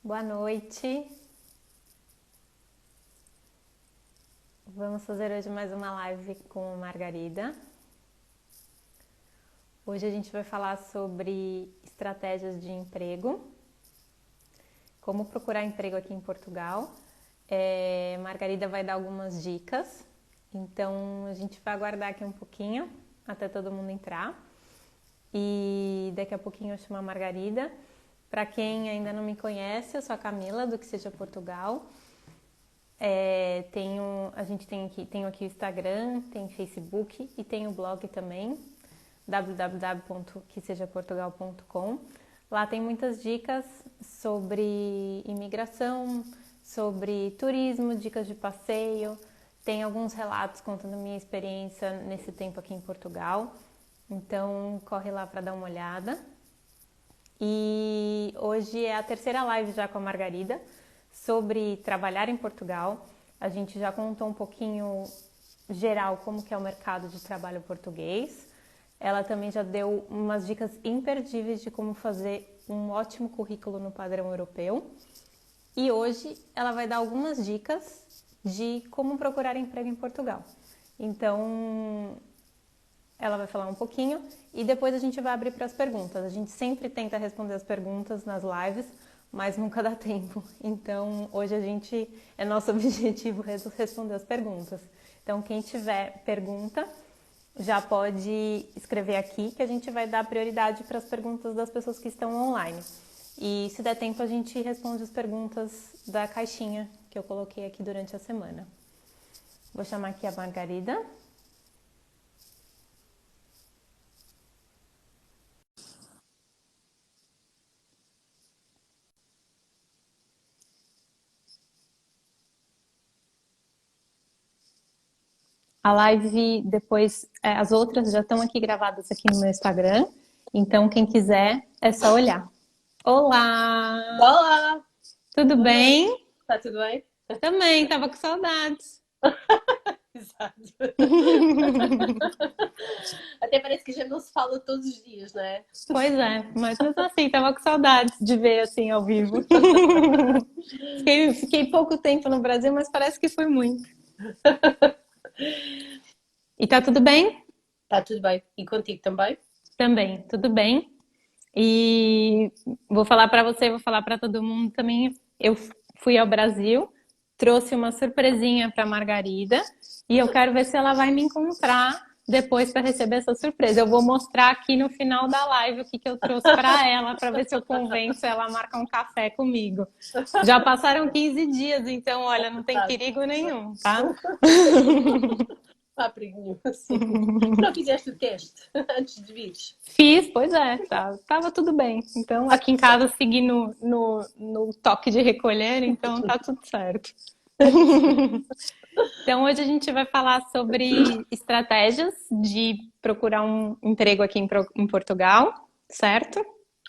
Boa noite. Vamos fazer hoje mais uma live com a Margarida. Hoje a gente vai falar sobre estratégias de emprego, como procurar emprego aqui em Portugal. Margarida vai dar algumas dicas, então a gente vai aguardar aqui um pouquinho até todo mundo entrar. E daqui a pouquinho eu chamo a Margarida. Para quem ainda não me conhece, eu sou a Camila do Que Seja Portugal. Tenho aqui o Instagram, tem Facebook e tem o blog também, www.quesejaportugal.com. Lá tem muitas dicas sobre imigração, sobre turismo, dicas de passeio. Tem alguns relatos contando minha experiência nesse tempo aqui em Portugal. Então corre lá para dar uma olhada. E hoje é a terceira live já com a Margarida sobre trabalhar em Portugal. A gente já contou um pouquinho geral como que é o mercado de trabalho português. Ela também já deu umas dicas imperdíveis de como fazer um ótimo currículo no padrão europeu. E hoje ela vai dar algumas dicas de como procurar emprego em Portugal. Então, ela vai falar um pouquinho e depois a gente vai abrir para as perguntas. A gente sempre tenta responder as perguntas nas lives, mas nunca dá tempo. Então, hoje é nosso objetivo responder as perguntas. Então, quem tiver pergunta, já pode escrever aqui que a gente vai dar prioridade para as perguntas das pessoas que estão online. E se der tempo, a gente responde as perguntas da caixinha que eu coloquei aqui durante a semana. Vou chamar aqui a Margarida. A live depois, as outras já estão aqui gravadas aqui no meu Instagram. Então, quem quiser, é só olhar. Olá! Olá! Tudo Boa noite. bem? Está tudo bem? Também, tava com saudades. Exato. Até parece que a gente não se fala todos os dias, não é? Pois é, mas mesmo assim, tava com saudades de ver assim ao vivo. Fiquei pouco tempo no Brasil, mas parece que foi muito. E tá tudo bem? Está tudo bem. E contigo também? Também, tudo bem. E vou falar para você, vou falar para todo mundo também. Eu fui ao Brasil, trouxe uma surpresinha para Margarida e eu quero ver se ela vai me encontrar depois para receber essa surpresa. Eu vou mostrar aqui no final da live o que eu trouxe para ela, para ver se eu convenço ela a marcar um café comigo. Já passaram 15 dias, então olha, não tem Exato. perigo nenhum, tá? Não há perigo nenhum, sim. Não fizeste o teste antes de vires? Fiz, pois é, tá, tava tudo bem. Então, aqui em casa segui no toque de recolher, então tá tudo certo. Então, hoje a gente vai falar sobre estratégias de procurar um emprego aqui em Portugal, certo?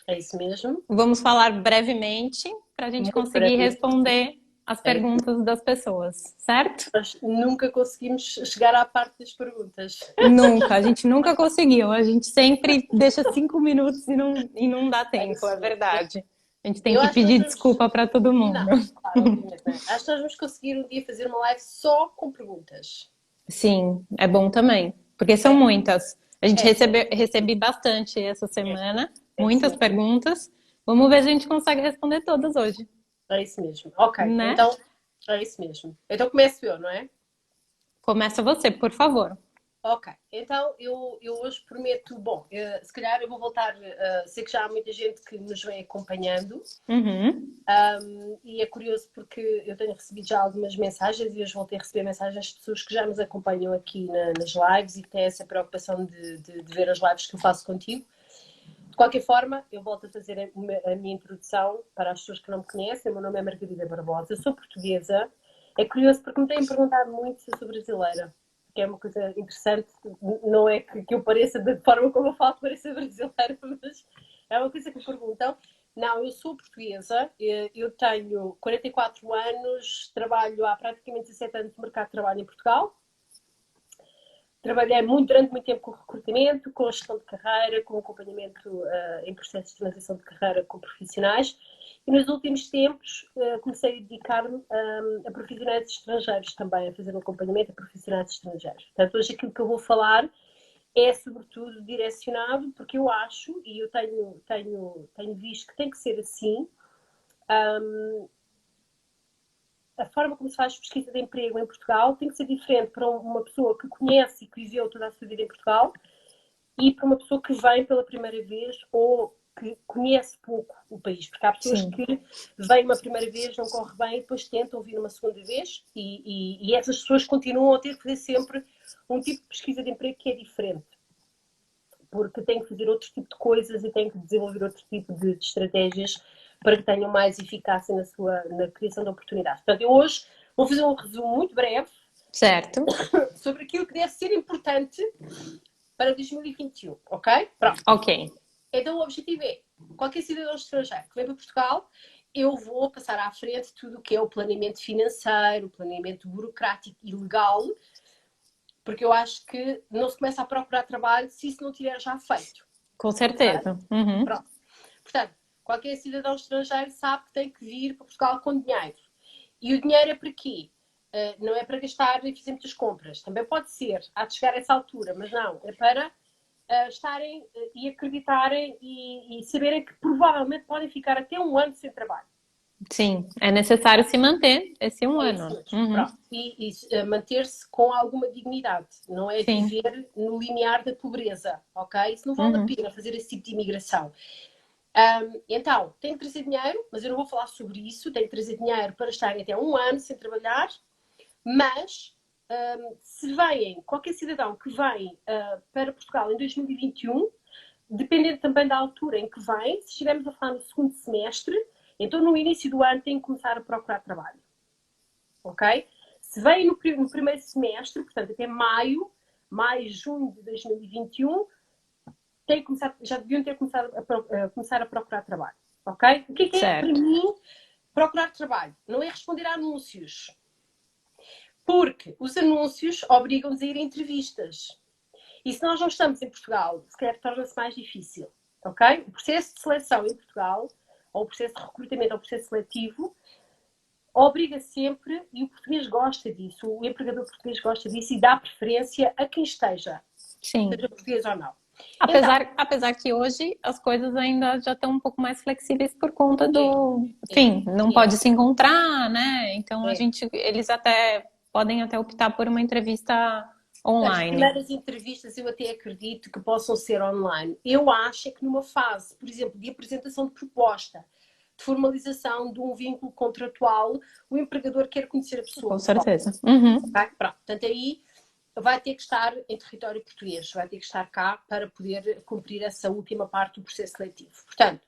É isso mesmo. Vamos falar brevemente para a gente Muito conseguir breve. responder as É. perguntas das pessoas, certo? Nós nunca conseguimos chegar à parte das perguntas. Nunca, a gente nunca conseguiu. A gente sempre deixa 5 minutos e não dá É tempo, isso é mesmo. verdade. A gente tem Eu que acho que nós pedir vamos. desculpa para todo mundo. Não, claro, obviamente não é. Acho que nós vamos conseguir um dia fazer uma live só com perguntas. Sim, é bom também, porque são É, muitas. A gente é, recebi bastante essa é, semana, é muitas sim. perguntas. Vamos ver se a gente consegue responder todas hoje, É isso mesmo. Ok, né? então é isso mesmo. Então começo eu, não é? Começa você, por favor. Ok, então eu hoje prometo, bom, se calhar eu vou voltar, sei que já há muita gente que nos vem acompanhando, Uhum. e é curioso porque eu tenho recebido já algumas mensagens e hoje voltei a receber mensagens de pessoas que já nos acompanham aqui nas lives e que têm essa preocupação de ver as lives que eu faço contigo. De qualquer forma, eu volto a fazer a minha introdução para as pessoas que não me conhecem. O meu nome é Margarida Barbosa, eu sou portuguesa. É curioso porque me têm perguntado muito se eu sou brasileira, que é uma coisa interessante. Não é que eu pareça, da forma como eu falo, pareça brasileira, mas é uma coisa que me perguntam. Não, eu sou portuguesa, eu tenho 44 anos, trabalho há praticamente 17 anos no mercado de trabalho em Portugal. Trabalhei durante muito tempo com recrutamento, com gestão de carreira, com acompanhamento em processos de transição de carreira com profissionais. E nos últimos tempos comecei a dedicar-me a profissionais estrangeiros também, a fazer um acompanhamento a profissionais estrangeiros. Portanto, hoje aquilo que eu vou falar é sobretudo direcionado, porque eu acho, e eu tenho visto que tem que ser assim, a forma como se faz pesquisa de emprego em Portugal tem que ser diferente para uma pessoa que conhece e que viveu toda a sua vida em Portugal e para uma pessoa que vem pela primeira vez ou que conhece pouco o país. Porque há pessoas Sim. que vêm uma primeira vez, não corre bem, e depois tentam vir uma segunda vez e essas pessoas continuam a ter que fazer sempre um tipo de pesquisa de emprego que é diferente. Porque têm que fazer outro tipo de coisas e têm que desenvolver outro tipo de estratégias para que tenham mais eficácia na criação de oportunidades. Portanto, eu hoje vou fazer um resumo muito breve Certo. sobre aquilo que deve ser importante para 2021, ok? Pronto. Ok. Então, o objetivo é, qualquer cidadão estrangeiro que vem para Portugal, eu vou passar à frente tudo o que é o planeamento financeiro, o planeamento burocrático e legal, porque eu acho que não se começa a procurar trabalho se isso não tiver já feito. Com certeza. Uhum. Pronto. Portanto, qualquer cidadão estrangeiro sabe que tem que vir para Portugal com dinheiro. E o dinheiro é para quê? Não é para gastar e fazer muitas compras. Também pode ser, há de chegar a essa altura, mas não. É para estarem e acreditarem e saberem que provavelmente podem ficar até um ano sem trabalho. Sim, é necessário se manter esse um É isso ano. mesmo. Uhum. Pronto. E manter-se com alguma dignidade. Não é Sim. viver no limiar da pobreza, ok? Isso não vale a Uhum. pena fazer esse tipo de imigração. Então, tem que trazer dinheiro, mas eu não vou falar sobre isso. Tem que trazer dinheiro para estarem até um ano sem trabalhar. Mas, se vêm, qualquer cidadão que vem para Portugal em 2021, dependendo também da altura em que vem, se estivermos a falar no segundo semestre, então no início do ano tem que começar a procurar trabalho. Ok? Se vem no primeiro semestre, portanto até maio, junho de 2021, já deviam ter começado a procurar trabalho. Ok? O que é para Certo. mim procurar trabalho? Não é responder a anúncios. Porque os anúncios obrigam-nos a ir a entrevistas. E se nós não estamos em Portugal, se calhar torna-se mais difícil. Ok? O processo de seleção em Portugal, ou o processo de recrutamento, ou o processo seletivo, obriga sempre, e o português gosta disso, o empregador português gosta disso e dá preferência a quem esteja, Sim. seja português ou não. Então, Apesar que hoje as coisas ainda já estão um pouco mais flexíveis por conta do, enfim, não pode se encontrar, né? Então eles até podem até optar por uma entrevista as online. primeiras entrevistas eu até acredito que possam ser online. Eu acho que numa fase, por exemplo, de apresentação de proposta, de formalização de um vínculo contratual, o empregador quer conhecer a pessoa. Com certeza. Uhum. Okay? Pronto. Portanto, aí vai ter que estar em território português, vai ter que estar cá para poder cumprir essa última parte do processo seletivo. Portanto,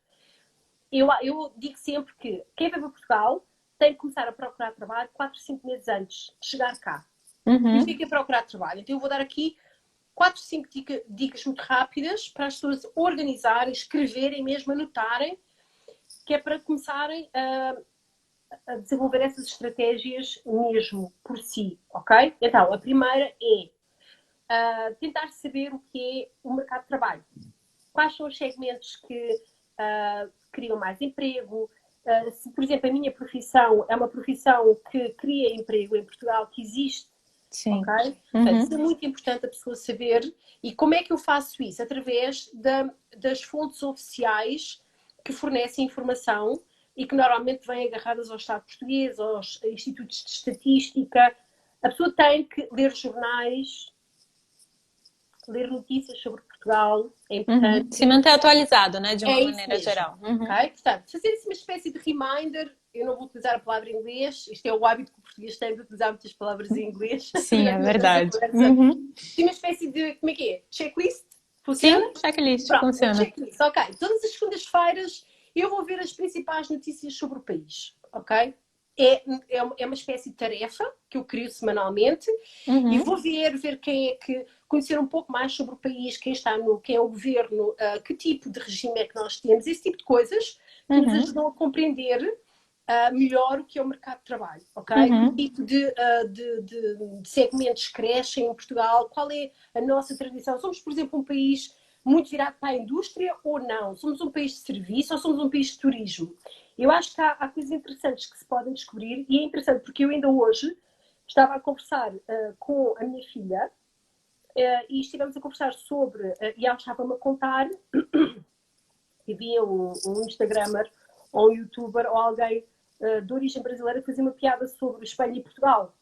eu digo sempre que quem vem para Portugal tem que começar a procurar trabalho 4, 5 meses antes de chegar cá. Uhum. E o que é procurar trabalho? Então eu vou dar aqui 4, 5 dicas muito rápidas para as pessoas organizarem, escreverem mesmo, anotarem, que é para começarem a desenvolver essas estratégias mesmo por si, ok? Então, a primeira é tentar saber o que é o mercado de trabalho. Quais são os segmentos que criam mais emprego? Se, por exemplo, a minha profissão é uma profissão que cria emprego em Portugal, que existe. Sim. Ok? Portanto, isso é muito importante a pessoa saber. E como é que eu faço isso? Através das fontes oficiais que fornecem informação e que normalmente vêm agarradas ao Estado português, aos institutos de estatística. A pessoa tem que ler jornais, ler notícias sobre Portugal, é importante. Uhum. Se manter atualizado, né, de uma maneira Mesmo. geral. Uhum. Ok? Portanto, fazer assim uma espécie de reminder. Eu não vou utilizar a palavra em inglês, isto é o hábito que o português tem de utilizar muitas palavras em inglês. Sim, é verdade. Uhum. Tem uma espécie de, como é que é? Checklist? Funciona? Sim, checklist, Pronto, funciona. checklist, ok. Todas as segundas-feiras eu vou ver as principais notícias sobre o país, ok? É uma espécie de tarefa que eu crio semanalmente e vou ver quem é que conhecer um pouco mais sobre o país, quem é o governo, que tipo de regime é que nós temos, esse tipo de coisas que nos ajudam a compreender melhor o que é o mercado de trabalho, ok? Uhum. Que tipo de segmentos crescem em Portugal? Qual é a nossa tradição? Somos, por exemplo, um país muito virado para a indústria ou não? Somos um país de serviço ou somos um país de turismo? Eu acho que há coisas interessantes que se podem descobrir e é interessante porque eu ainda hoje estava a conversar com a minha filha e estivemos a conversar sobre, e ela estava-me a contar que havia um Instagrammer ou um YouTuber ou alguém de origem brasileira que fazia uma piada sobre Espanha e Portugal.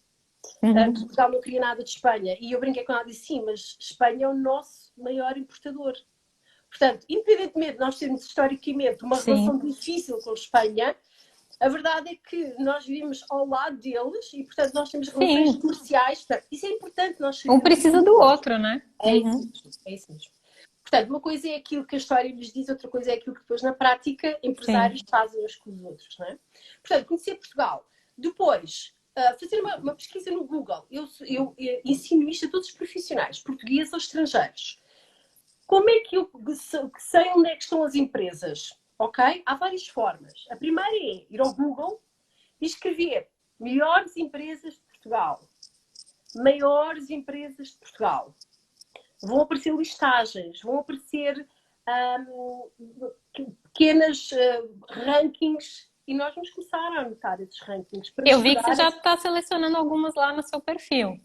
Uhum. Portugal não queria nada de Espanha. E eu brinquei com ela e disse, sim, mas Espanha é o nosso maior importador. Portanto, independentemente de nós termos historicamente uma relação Sim. difícil com Espanha, a verdade é que nós vivemos ao lado deles e, portanto, nós temos relações Sim. comerciais. Portanto, isso é importante nós Um sabermos. precisa do outro, né? É isso Uhum. mesmo, é isso mesmo. Portanto, uma coisa é aquilo que a história lhes diz, outra coisa é aquilo que depois na prática empresários Sim. fazem uns com os outros, não é? Portanto, conhecer Portugal. Depois, fazer uma pesquisa no Google. Eu ensino isto a todos os profissionais, portugueses ou estrangeiros. Como é que eu sei onde é que estão as empresas? Ok? Há várias formas. A primeira é ir ao Google e escrever melhores empresas de Portugal. Maiores empresas de Portugal. Vão aparecer listagens, vão aparecer pequenas rankings e nós vamos começar a anotar esses rankings para Eu vi que você misturar. já está selecionando algumas lá no seu perfil,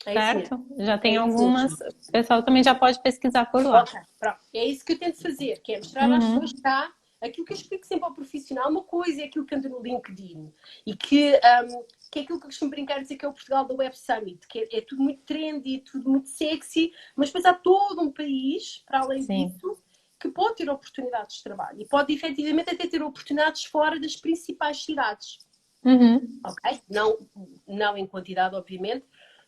É isso mesmo. certo? Já É tem isso algumas. mesmo. O pessoal também já pode pesquisar por lá. Ok, pronto. É isso que eu tento fazer, que é mostrar às pessoas Uhum. que há aquilo que eu explico sempre ao profissional, uma coisa é aquilo que anda no LinkedIn e que é aquilo que eu costumo brincar e dizer que é o Portugal da Web Summit, que é tudo muito trendy, tudo muito sexy, mas depois há todo um país, para além Sim. disso, que pode ter oportunidades de trabalho e pode efetivamente até ter oportunidades fora das principais cidades. Uhum. Ok? Não em quantidade, obviamente,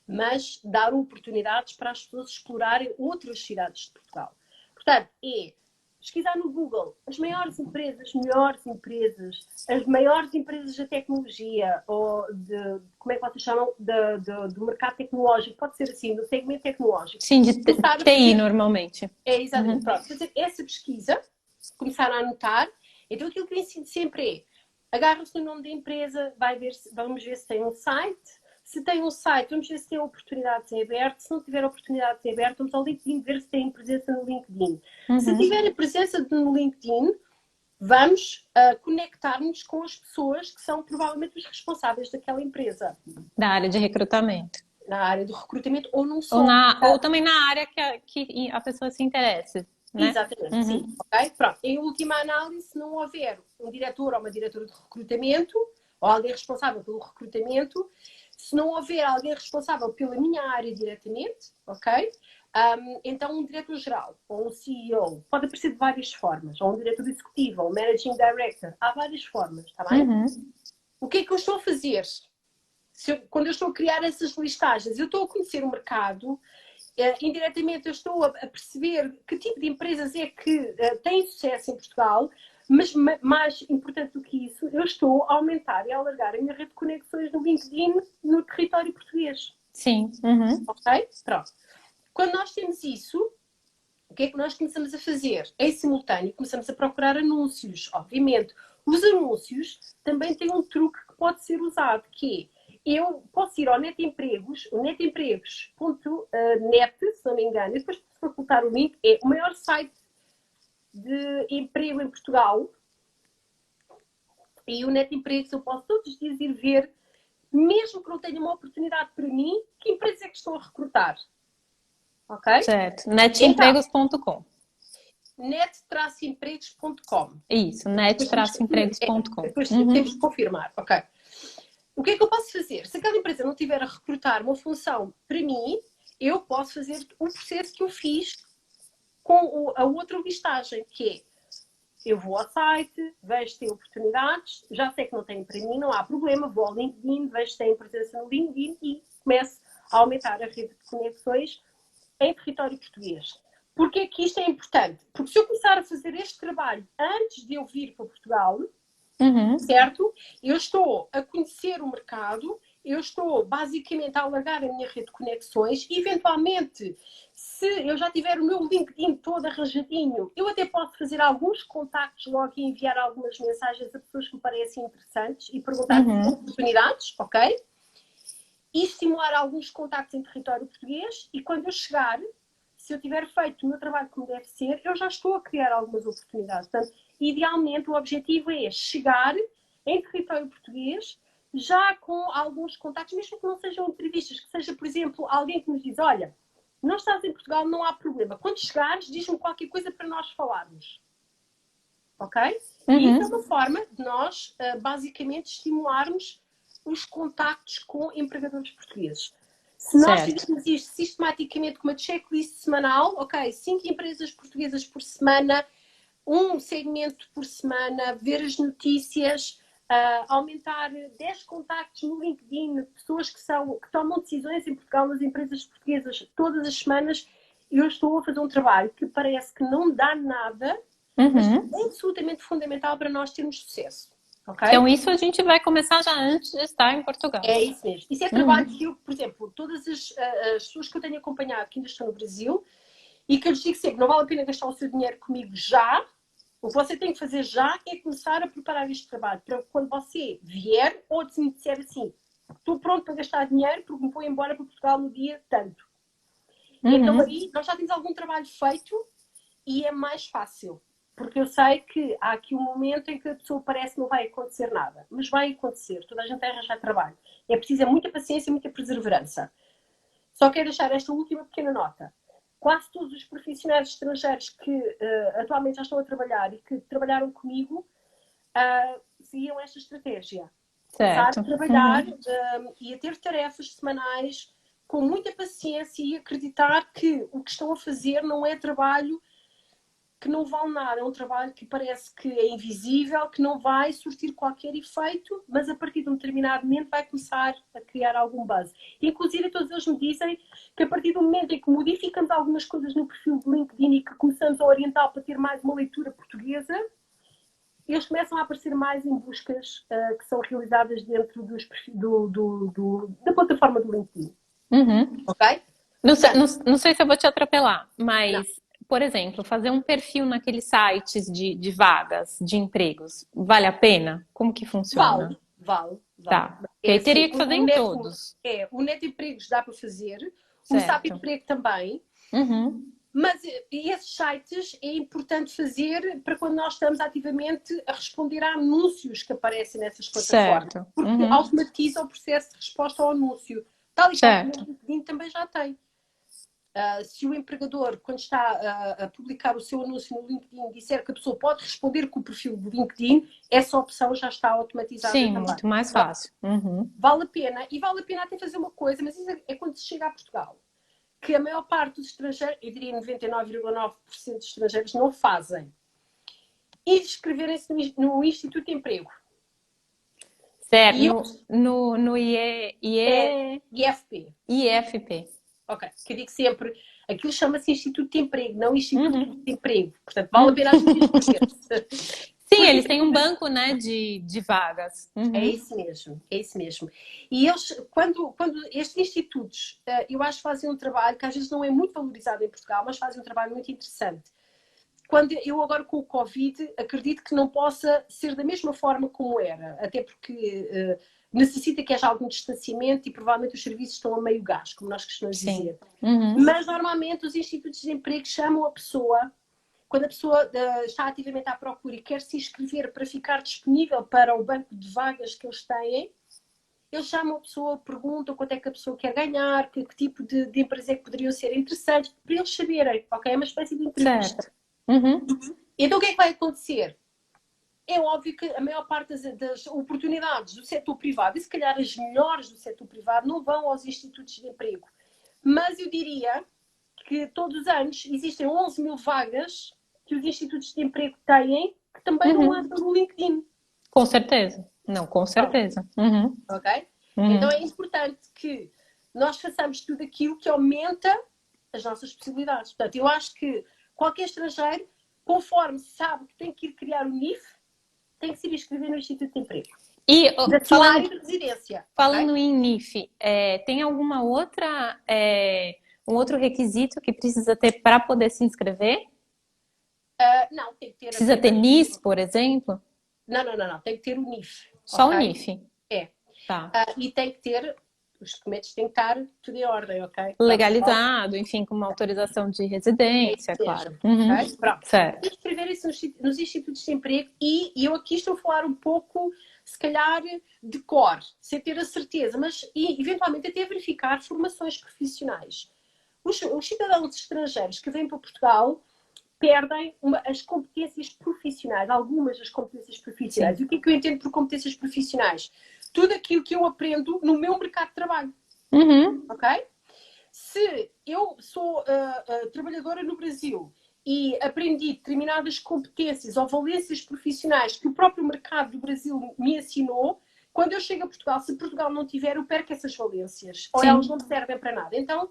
mas dar oportunidades para as pessoas explorarem outras cidades de Portugal. Portanto, é pesquisar no Google as maiores empresas, melhores empresas, as maiores empresas da tecnologia, ou como é que vocês chamam, do mercado tecnológico, pode ser assim, do segmento tecnológico. Sim, de Começar a TI fazer, normalmente. exatamente, Uhum. pronto, fazer essa pesquisa, começar a anotar. Então, aquilo que eu ensino sempre é agarra-se no nome da empresa, vamos ver se tem um site. Se tem um site, vamos ver se tem oportunidades em aberto. Se não tiver oportunidades em aberto, vamos ao LinkedIn ver se tem presença no LinkedIn. Se Uhum. tiver a presença no LinkedIn, vamos conectar-nos com as pessoas que são provavelmente os responsáveis daquela empresa, Da área de recrutamento. na área do recrutamento ou não Ou, só. ou também na área que a pessoa se interesse, né? Exatamente, sim. Uhum. Ok? Pronto. Em última análise, se não houver um diretor ou uma diretora de recrutamento, ou alguém responsável pelo recrutamento, se não houver alguém responsável pela minha área diretamente, ok? Então um diretor-geral ou um CEO pode aparecer de várias formas, ou um diretor executivo, ou um managing director, há várias formas, está bem? Uhum. O que é que eu estou a fazer? Quando eu estou a criar essas listagens, eu estou a conhecer o mercado, indiretamente eu estou a perceber que tipo de empresas é que têm sucesso em Portugal, mas mais importante do que isso, eu estou a aumentar e a alargar a minha rede de conexões no LinkedIn no território português. Sim. Uhum. Ok? Pronto. Quando nós temos isso, o que é que nós começamos a fazer? Em simultâneo, começamos a procurar anúncios, obviamente. Os anúncios também têm um truque que pode ser usado, que é, eu posso ir ao Net Empregos, o netempregos.net, se não me engano, e depois posso facultar o link, é o maior site de emprego em Portugal. E o Net Empregos eu posso todos os dias ir ver, mesmo que não tenha uma oportunidade para mim, que empresa é que estou a recrutar. Ok? Certo. Então, Netempregos.com. net-empregos.com. Isso, Depois, net-empregos.com. depois temos Uhum. que confirmar. Ok. O que é que eu posso fazer? Se aquela empresa não tiver a recrutar uma função para mim, eu posso fazer o processo que eu fiz com a outra listagem, que é eu vou ao site, vejo se tem oportunidades, já sei que não tem para mim, não há problema, vou ao LinkedIn, vejo se tem presença no LinkedIn e começo a aumentar a rede de conexões em território português. Porquê é que isto é importante? Porque se eu começar a fazer este trabalho antes de eu vir para Portugal, Uhum. certo? Eu estou a conhecer o mercado, eu estou basicamente a alargar a minha rede de conexões, eventualmente, se eu já tiver o meu LinkedIn todo arranjadinho, eu até posso fazer alguns contactos logo e enviar algumas mensagens a pessoas que me parecem interessantes e perguntar se oportunidades, ok? E estimular alguns contactos em território português e quando eu chegar, se eu tiver feito o meu trabalho como deve ser, eu já estou a criar algumas oportunidades. Portanto, idealmente o objetivo é chegar em território português já com alguns contactos, mesmo que não sejam entrevistas, que seja, por exemplo, alguém que nos diz, olha, não estás em Portugal, não há problema. Quando chegares, diz-me qualquer coisa para nós falarmos. Ok? E isso é uma forma de nós, basicamente, estimularmos os contactos com empregadores portugueses. Se nós fizermos isto sistematicamente com uma checklist semanal, ok, 5 empresas portuguesas por semana, um segmento por semana, ver as notícias, aumentar 10 contactos no LinkedIn, pessoas que tomam decisões em Portugal nas empresas portuguesas todas as semanas, eu estou a fazer um trabalho que parece que não dá nada, mas é absolutamente fundamental para nós termos sucesso. Okay? Então, isso a gente vai começar já antes de estar em Portugal. É isso mesmo. Isso é trabalho que eu, por exemplo, todas as pessoas que eu tenho acompanhado que ainda estão no Brasil e que eu lhes digo sempre, não vale a pena gastar o seu dinheiro comigo já. O que você tem que fazer já é começar a preparar este trabalho para quando você vier ou se me disser assim, estou pronto para gastar dinheiro porque me vou embora para Portugal no dia tanto. Então aí nós já temos algum trabalho feito e é mais fácil. Porque eu sei que há aqui um momento em que a pessoa parece que não vai acontecer nada. Mas vai acontecer. Toda a gente vai arranjar trabalho. É preciso muita paciência e muita perseverança. Só quero deixar esta última pequena nota. Quase todos os profissionais estrangeiros que atualmente já estão a trabalhar e que trabalharam comigo seguiam esta estratégia. Começar a trabalhar e a ter tarefas semanais com muita paciência e acreditar que o que estão a fazer não é trabalho que não vale nada, é um trabalho que parece que é invisível, que não vai surtir qualquer efeito, mas a partir de um determinado momento vai começar a criar algum buzz. Inclusive, todos eles me dizem que a partir do momento em que modificamos algumas coisas no perfil do LinkedIn e que começamos a orientar para ter mais uma leitura portuguesa, eles começam a aparecer mais em buscas que são realizadas dentro da plataforma do LinkedIn. Ok? Não sei se eu vou te atropelar, mas... Não. Por exemplo, fazer um perfil naqueles sites de vagas, de empregos, vale a pena? Como que funciona? Vale. Tá. Porque aí teria que fazer em todos. O Neto Empregos dá para fazer, o SAP Certo. Emprego também, mas esses sites é importante fazer para quando nós estamos ativamente a responder a anúncios que aparecem nessas plataformas. Certo. Porque automatiza o processo de resposta ao anúncio. Tal e qual como o LinkedIn também já tem. Se o empregador, quando está a publicar o seu anúncio no LinkedIn, disser que a pessoa pode responder com o perfil do LinkedIn, essa opção já está automatizada também. Muito mais fácil. Vale a pena. E vale a pena até fazer uma coisa, mas isso é quando se chega a Portugal. Que a maior parte dos estrangeiros, eu diria 99,9% dos estrangeiros, não fazem. E inscreverem-se no Instituto de Emprego. Certo. No IFP. Ok, que eu digo sempre, aquilo chama-se Instituto de Emprego, não Instituto de Emprego. Portanto, vale a pena a gente inscrever. Sim, eles têm um banco, né, de vagas. É isso mesmo. E eles, quando estes institutos, eu acho que fazem um trabalho que às vezes não é muito valorizado em Portugal, mas fazem um trabalho muito interessante. Quando eu agora com o Covid, acredito que não possa ser da mesma forma como era, até porque necessita que haja algum distanciamento e provavelmente os serviços estão a meio gás, como nós costumamos dizer. Mas normalmente os institutos de emprego chamam a pessoa, quando a pessoa está ativamente à procura e quer se inscrever para ficar disponível para o banco de vagas que eles têm, eles chamam a pessoa, perguntam quanto é que a pessoa quer ganhar, que tipo de empresa é que poderiam ser interessantes, para eles saberem, ok? É uma espécie de entrevista. Certo. Então o que é que vai acontecer? É óbvio que a maior parte das oportunidades do setor privado, e se calhar as melhores do setor privado, não vão aos institutos de emprego. Mas eu diria que todos os anos existem 11 mil vagas que os institutos de emprego têm que também não andam no LinkedIn. Com certeza. Não, com certeza. Ok? Então é importante que nós façamos tudo aquilo que aumenta as nossas possibilidades. Portanto, eu acho que qualquer estrangeiro, conforme sabe que tem que ir criar o NIF, tem que se inscrever no Instituto de Emprego. E da sua área de residência. Falando em NIF, tem alguma outra um outro requisito que precisa ter para poder se inscrever? Não, tem que ter Precisa ter apenas. NIS, por exemplo? Não. Tem que ter o NIF, Só o ok? NIF. É. Tá. E tem que ter, os documentos têm que estar tudo em ordem, ok? Pronto. Legalizado, enfim, com uma autorização de É isso residência, mesmo, claro. Uhum. ok? Pronto. Certo. Inscreverem-se nos institutos de emprego e eu aqui estou a falar um pouco, se calhar, de cor, sem ter a certeza, mas eventualmente até verificar formações profissionais. Os cidadãos estrangeiros que vêm para Portugal perdem as competências profissionais, algumas das competências profissionais. Sim. E o que eu entendo por competências profissionais? Tudo aquilo que eu aprendo no meu mercado de trabalho, Uhum. ok? Se eu sou trabalhadora no Brasil e aprendi determinadas competências ou valências profissionais que o próprio mercado do Brasil me ensinou, quando eu chego a Portugal, se Portugal não tiver, eu perco essas valências. Ou elas Sim. não me servem para nada. Então,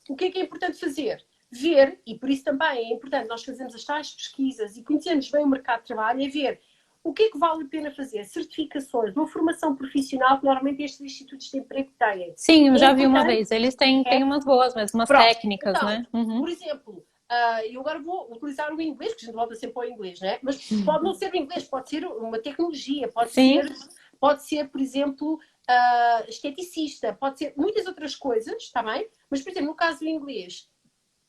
o que é importante fazer? Ver, e por isso também é importante nós fazermos as tais pesquisas e conhecermos bem o mercado de trabalho, é ver o que é que vale a pena fazer. Certificações, uma formação profissional que normalmente estes institutos de emprego têm. Sim, eu É já vi uma importante. vez. Eles têm umas boas, mas umas Pronto. técnicas, Então, né? Uhum. por exemplo, eu agora vou utilizar o inglês, porque a gente volta sempre ao inglês, né? Mas pode não ser o inglês, pode ser uma tecnologia, Sim. pode ser, por exemplo, esteticista, pode ser muitas outras coisas, está bem? Mas, por exemplo, no caso do inglês,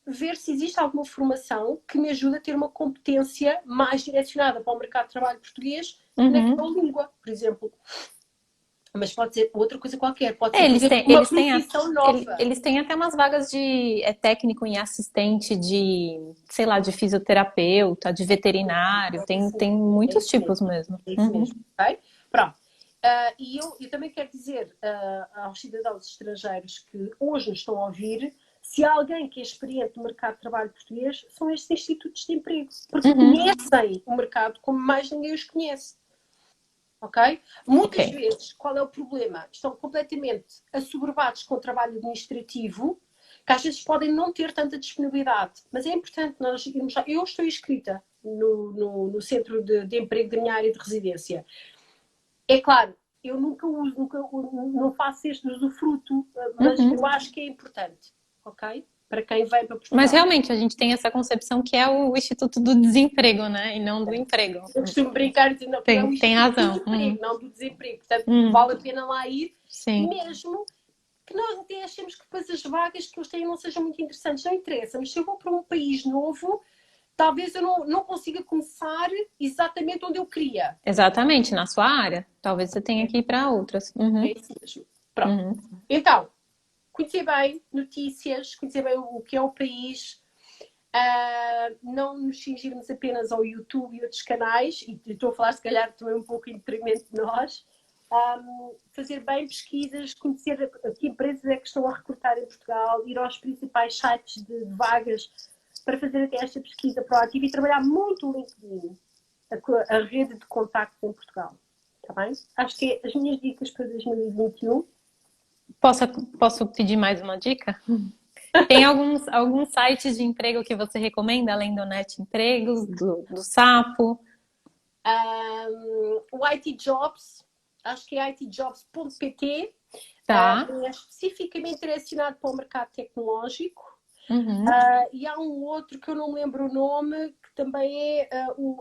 ver se existe alguma formação que me ajude a ter uma competência mais direcionada para o mercado de trabalho português naquela língua, por exemplo. Mas pode ser outra coisa qualquer, pode ser, por Eles exemplo, têm, uma eles têm, profissão nova. eles têm até umas vagas de técnico em assistente de, sei lá, de fisioterapeuta, de veterinário. É isso Tem mesmo, é muitos isso mesmo, tipos mesmo. é isso Uhum. mesmo, ok? Pronto. E eu também quero dizer aos cidadãos estrangeiros que hoje nos estão a ouvir, se há alguém que é experiente no mercado de trabalho português, são estes institutos de emprego, porque Uhum. conhecem o mercado como mais ninguém os conhece. Ok? Muitas Ok. vezes, qual é o problema? Estão completamente assoberbados com o trabalho administrativo, que às vezes podem não ter tanta disponibilidade. Mas é importante nós irmos lá. Eu estou inscrita no centro de emprego da minha área de residência. É claro, eu nunca uso, não faço este usufruto, mas Uhum. eu acho que é importante, ok? Para quem vem para Mas Portugal. realmente a gente tem essa concepção que é o Instituto do Desemprego, né? E não do emprego. Eu costumo brincar e dizer não, que é o Tem Instituto do razão. Uhum. Emprego, não do desemprego. Portanto, Uhum. vale a pena lá ir, Sim. mesmo que nós até achemos que depois as vagas que eles têm não sejam muito interessantes. Não interessa, mas se eu vou para um país novo, talvez eu não consiga começar exatamente onde eu queria. Exatamente, na sua área. Talvez você tenha que ir para outras. É Uhum. isso mesmo. Pronto. Uhum. Então, conhecer bem notícias, conhecer bem o que é o país, não nos cingirmos apenas ao YouTube e outros canais, e estou a falar se calhar também um pouco em detrimento de nós, fazer bem pesquisas, conhecer que empresas é que estão a recrutar em Portugal, ir aos principais sites de vagas para fazer até esta pesquisa proativa e trabalhar muito o LinkedIn, a rede de contactos em Portugal. Está bem? Acho que é as minhas dicas para 2021. Posso, posso pedir mais uma dica? Tem alguns sites de emprego que você recomenda, além do Net Empregos, do Sapo? O IT Jobs, acho que é itjobs.pt, Tá. é especificamente direcionado para o mercado tecnológico. Uhum. E há um outro que eu não me lembro o nome, que também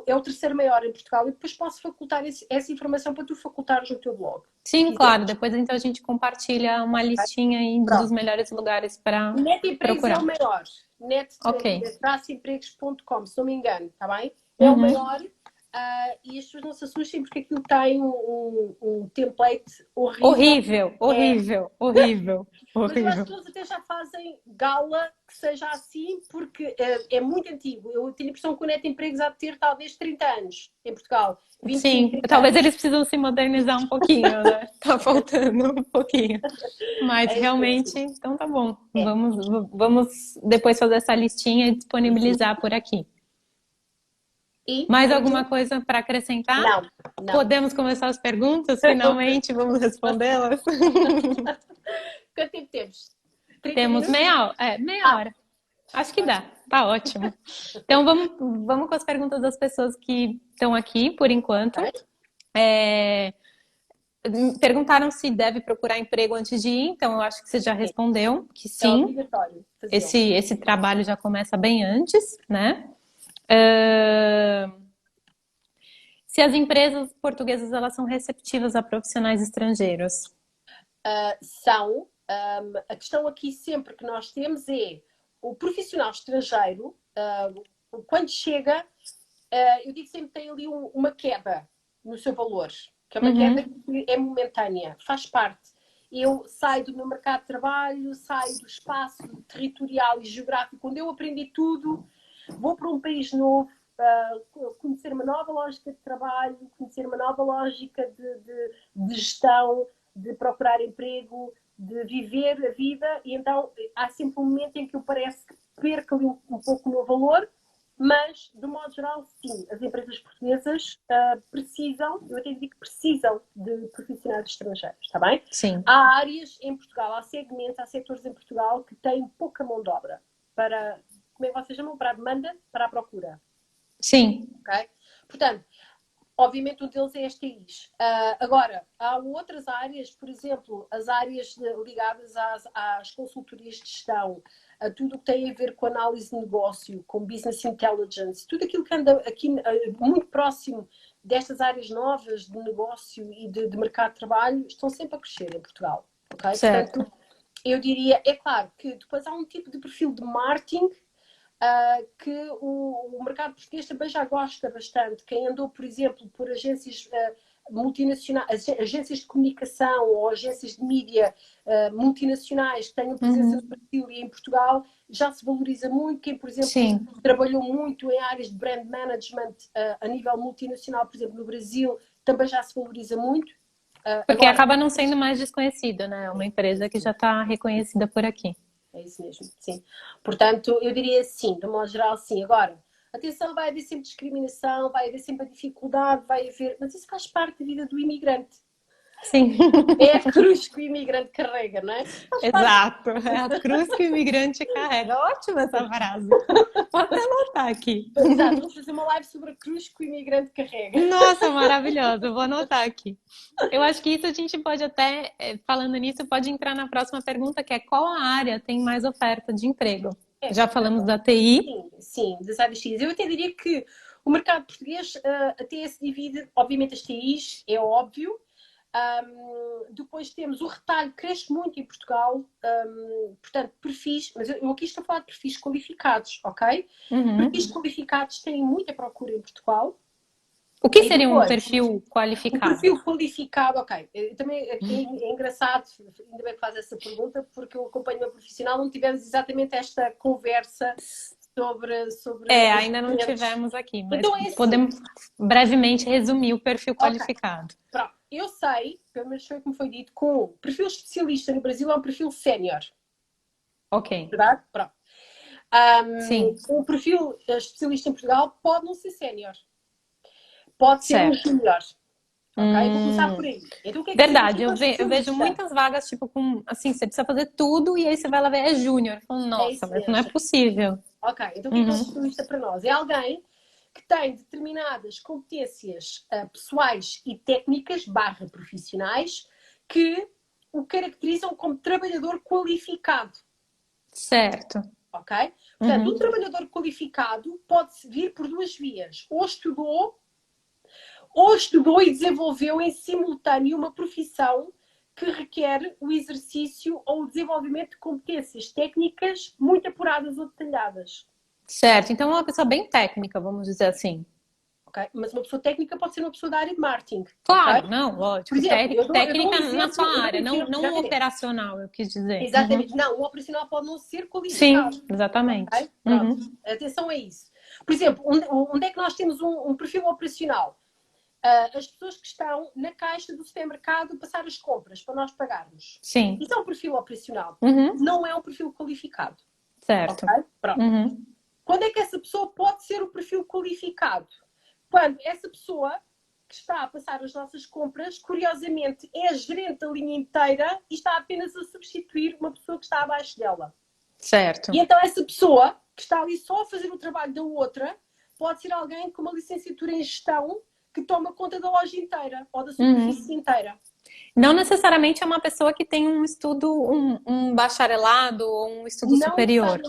é o terceiro maior em Portugal. E depois posso facultar essa informação para tu facultares no teu blog, se Sim, claro. quiseres. Depois então a gente compartilha uma listinha aí dos Pronto. melhores lugares para Net Empregos é o procurar. maior. Ok. net-empregos.com, se não me engano, está bem? É o Uhum. maior. E as pessoas não se assustem porque aquilo tem um template horrível. Horrível, É, horrível, horrível, mas eu acho horrível. que eles até já fazem gala que seja assim, porque é muito antigo. Eu tenho a impressão que o Net Empregos há de ter talvez 30 anos em Portugal. 25, Sim, 30 talvez anos. eles precisam se modernizar um pouquinho, né? Tá faltando um pouquinho. Mas É isso realmente, mesmo. então tá bom. É. Vamos depois fazer essa listinha e disponibilizar por aqui. E Mais vamos alguma juntos? coisa para acrescentar? Não, não. Podemos começar as perguntas, finalmente, vamos respondê-las. Quanto tempo temos? 30 Temos minutos? meia Ah, hora. Acho que dá, ótimo. tá ótimo. Então vamos com as perguntas das pessoas que estão aqui por enquanto. Ok. É, Perguntaram se deve procurar emprego antes de ir, então eu acho que você já respondeu que É sim. obrigatório fazer. Esse trabalho já começa bem antes, né? Ah, se as empresas portuguesas elas são receptivas a profissionais estrangeiros. São. A questão aqui sempre que nós temos é o profissional estrangeiro, quando chega, eu digo sempre que tem ali uma queda no seu valor, que é uma queda que é momentânea, faz parte. Eu saio do meu mercado de trabalho, saio do espaço territorial e geográfico onde eu aprendi tudo, vou para um país novo, conhecer uma nova lógica de trabalho, conhecer uma nova lógica de gestão, de procurar emprego, de viver a vida, e então há sempre um momento em que eu parece que perco ali um pouco o meu valor, mas, de modo geral, sim, as empresas portuguesas precisam, eu até digo que precisam de profissionais estrangeiros, está bem? Sim. Há áreas em Portugal, há segmentos, há setores em Portugal que têm pouca mão de obra para, como é que vocês chamam? Para a demanda, para a procura. Sim. Ok? Portanto, obviamente um deles é as TIs. Agora, há outras áreas, por exemplo, as áreas ligadas às consultorias de gestão, a tudo o que tem a ver com análise de negócio, com business intelligence, tudo aquilo que anda aqui muito próximo destas áreas novas de negócio e de mercado de trabalho, estão sempre a crescer em Portugal. Okay? Certo. Portanto, eu diria, é claro que depois há um tipo de perfil de marketing que o mercado português também já gosta bastante. Quem andou, por exemplo, por agências multinacionais, agências de comunicação ou agências de mídia multinacionais que tenham presença no Brasil e em Portugal, já se valoriza muito. Quem, por exemplo, Sim. trabalhou muito em áreas de brand management a nível multinacional, por exemplo, no Brasil, também já se valoriza muito. Porque Agora, acaba não sendo mais desconhecida, né? É uma empresa que já está reconhecida por aqui. é isso mesmo, sim. Portanto, eu diria sim, de modo geral, sim. Agora, atenção, vai haver sempre discriminação, vai haver sempre a dificuldade, vai haver. Mas isso faz parte da vida do imigrante. Sim. É a cruz que o imigrante carrega, não é? Faz parte. Exato. É a cruz que o imigrante carrega. Ótima essa frase. Vou até anotar aqui. Exato, vamos fazer uma live sobre a cruz que o imigrante carrega. Nossa, maravilhoso. Vou anotar aqui. Eu acho que isso a gente pode até, falando nisso, pode entrar na próxima pergunta, que é qual a área tem mais oferta de emprego? Já falamos da TI. Sim, sim, das áreas TIs. Eu até diria que o mercado português até se divide, obviamente, as TIs, é óbvio. Depois temos o retalho, cresce muito em Portugal, portanto, perfis, mas eu aqui estou a falar de perfis qualificados, ok? Perfis qualificados têm muita procura em Portugal. O que E seria um depois, perfil um qualificado? perfil qualificado, ok. Também é engraçado, ainda bem que faz essa pergunta, porque eu acompanho uma profissional, não tivemos exatamente esta conversa sobre Ainda não tivemos aqui, mas então é assim. podemos brevemente resumir o perfil Ok, qualificado. pronto. Eu sei, pelo menos foi como foi dito, com o perfil especialista no Brasil é um perfil sénior. Ok. Verdade? Pronto. Sim, O perfil especialista em Portugal pode não ser sénior. Pode ser um certo. júnior. Ok? Vou começar por aí. Então o que é que Verdade, significa um eu vejo especialista? muitas vagas, tipo, com assim, você precisa fazer tudo e aí você vai lá ver, é júnior. Eu falo, É nossa, isso mas não é mesmo. possível. Ok, então o que é um especialista para nós? É alguém que tem determinadas competências pessoais e técnicas barra profissionais que o caracterizam como trabalhador qualificado. Certo. Ok? Portanto, um trabalhador qualificado pode vir por duas vias. Ou estudou e desenvolveu em simultâneo uma profissão que requer o exercício ou o desenvolvimento de competências técnicas muito apuradas ou detalhadas. Certo. Então é uma pessoa bem técnica, vamos dizer assim. Okay? Mas uma pessoa técnica pode ser uma pessoa da área de marketing. Claro, Okay? não, Por lógico. exemplo, eu dou um Técnica na exemplo, sua eu dou um área, exemplo, não exatamente. operacional, eu quis dizer. Exatamente. Não, o operacional pode não ser qualificado. Sim, exatamente. Okay? Pronto. Atenção a isso. Por exemplo, onde é que nós temos um perfil operacional? As pessoas que estão na caixa do supermercado a passar as compras para nós pagarmos. Sim. Isso é um perfil operacional. Não é um perfil qualificado. Certo. Okay? Pronto. Quando é que essa pessoa pode ser o perfil qualificado? Quando essa pessoa que está a passar as nossas compras, curiosamente, é a gerente da linha inteira e está apenas a substituir uma pessoa que está abaixo dela. Certo. E então essa pessoa que está ali só a fazer o trabalho da outra pode ser alguém com uma licenciatura em gestão que toma conta da loja inteira ou da superfície inteira. Não necessariamente é uma pessoa que tem um estudo, um bacharelado ou um estudo superior.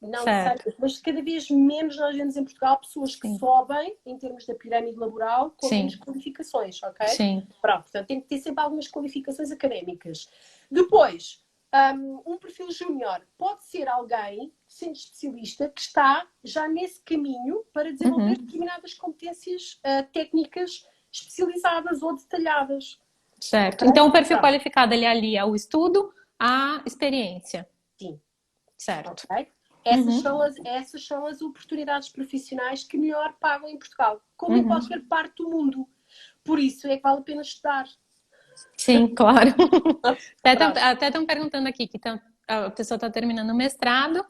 Não Certo. necessariamente, mas cada vez menos nós vemos em Portugal pessoas que Sim. sobem em termos da pirâmide laboral com menos Sim. qualificações, ok? Sim. Pronto, portanto tem que ter sempre algumas qualificações académicas. Depois, um perfil júnior pode ser alguém, sendo especialista, que está já nesse caminho para desenvolver Uhum. determinadas competências técnicas especializadas ou detalhadas. Certo. Ok? Então, o perfil Pronto, qualificado, ele alia o estudo à experiência. sim. Certo. Ok? Uhum. Essas são as oportunidades profissionais que melhor pagam em Portugal, como em Uhum. qualquer parte do mundo. Por isso é que vale a pena estudar. Sim, claro. Pronto. Até estão perguntando aqui que a pessoa está terminando o mestrado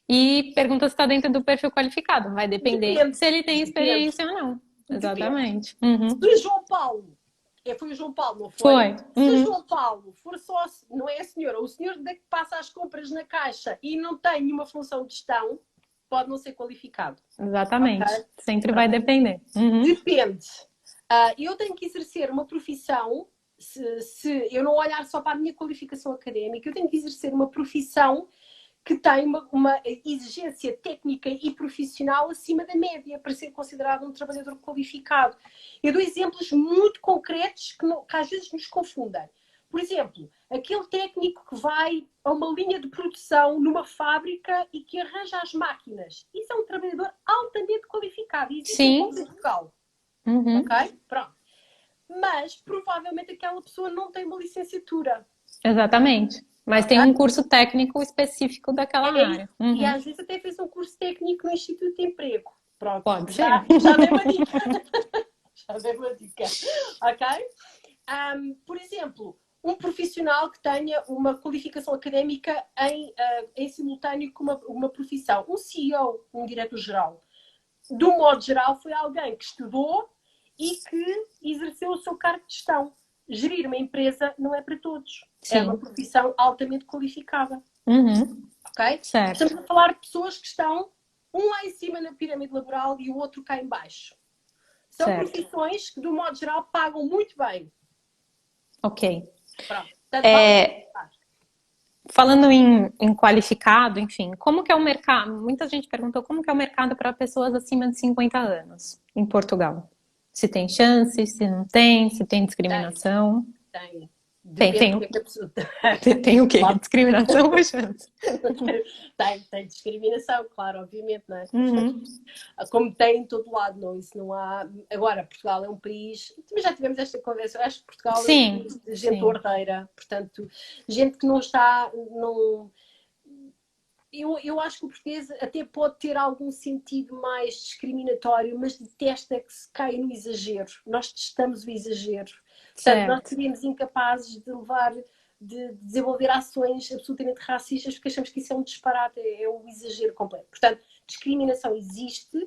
e pergunta se está dentro do perfil qualificado. Vai depender Depende, se ele tem depende, experiência ou não. depende. Exatamente. Uhum. Se o João Paulo, foi o João Paulo, não foi? Foi. Se o Uhum. João Paulo for só, não é a senhora, o senhor que passa as compras na caixa e não tem nenhuma função de gestão, pode não ser qualificado. Ok? Exatamente. Sempre vai Pronto. depender. Uhum. Depende. Eu tenho que exercer uma profissão, se eu não olhar só para a minha qualificação académica, eu tenho que exercer uma profissão que tem uma exigência técnica e profissional acima da média para ser considerado um trabalhador qualificado. Eu dou exemplos muito concretos que às vezes nos confundem. Por exemplo, aquele técnico que vai a uma linha de produção numa fábrica e que arranja as máquinas. Isso é um trabalhador altamente qualificado e existem poucos Sim. em Portugal. Ok? Uhum. Pronto. Mas provavelmente aquela pessoa não tem uma licenciatura. Exatamente. Mas Ok? tem um curso técnico específico daquela É isso. área. E Uhum. às vezes até fez um curso técnico no Instituto de Emprego. Pronto, Pode ser. já dei uma dica. Já dei uma dica. Ok? Por exemplo, um profissional que tenha uma qualificação académica em simultâneo com uma profissão. Um CEO, um diretor-geral. De um modo geral, foi alguém que estudou e que exerceu o seu cargo de gestão. Gerir uma empresa não é para todos. É uma Sim. profissão altamente qualificada. Uhum. Ok? Certo. Estamos a falar de pessoas que estão um lá em cima na pirâmide laboral e o outro cá em baixo. São Certo. profissões que, do modo geral, pagam muito bem. Ok. Pronto. Portanto, vale a pena É, estudar. falando em qualificado, enfim, como que é o mercado? Muita gente perguntou como que é o mercado para pessoas acima de 50 anos em Portugal. Se tem chance, se não tem, se tem Tem, discriminação. tem. Tem, Depende tem, do que é que a pessoa tem o quê? Claro. Discriminação ou chance? Tem discriminação, claro, obviamente, não é? Uhum. Como tem em todo lado, não, isso não há. Agora, Portugal é um país. Também já tivemos esta conversa. Eu acho que Portugal é um Sim, país de gente sim, ordeira, portanto, gente que não está. Não, eu acho que o português até pode ter algum sentido mais discriminatório, mas detesta que se caia no exagero. Nós testamos o exagero. Portanto, nós certo. seríamos incapazes de levar, de desenvolver ações absolutamente racistas, porque achamos que isso é um disparate, é um exagero completo. Portanto, discriminação existe,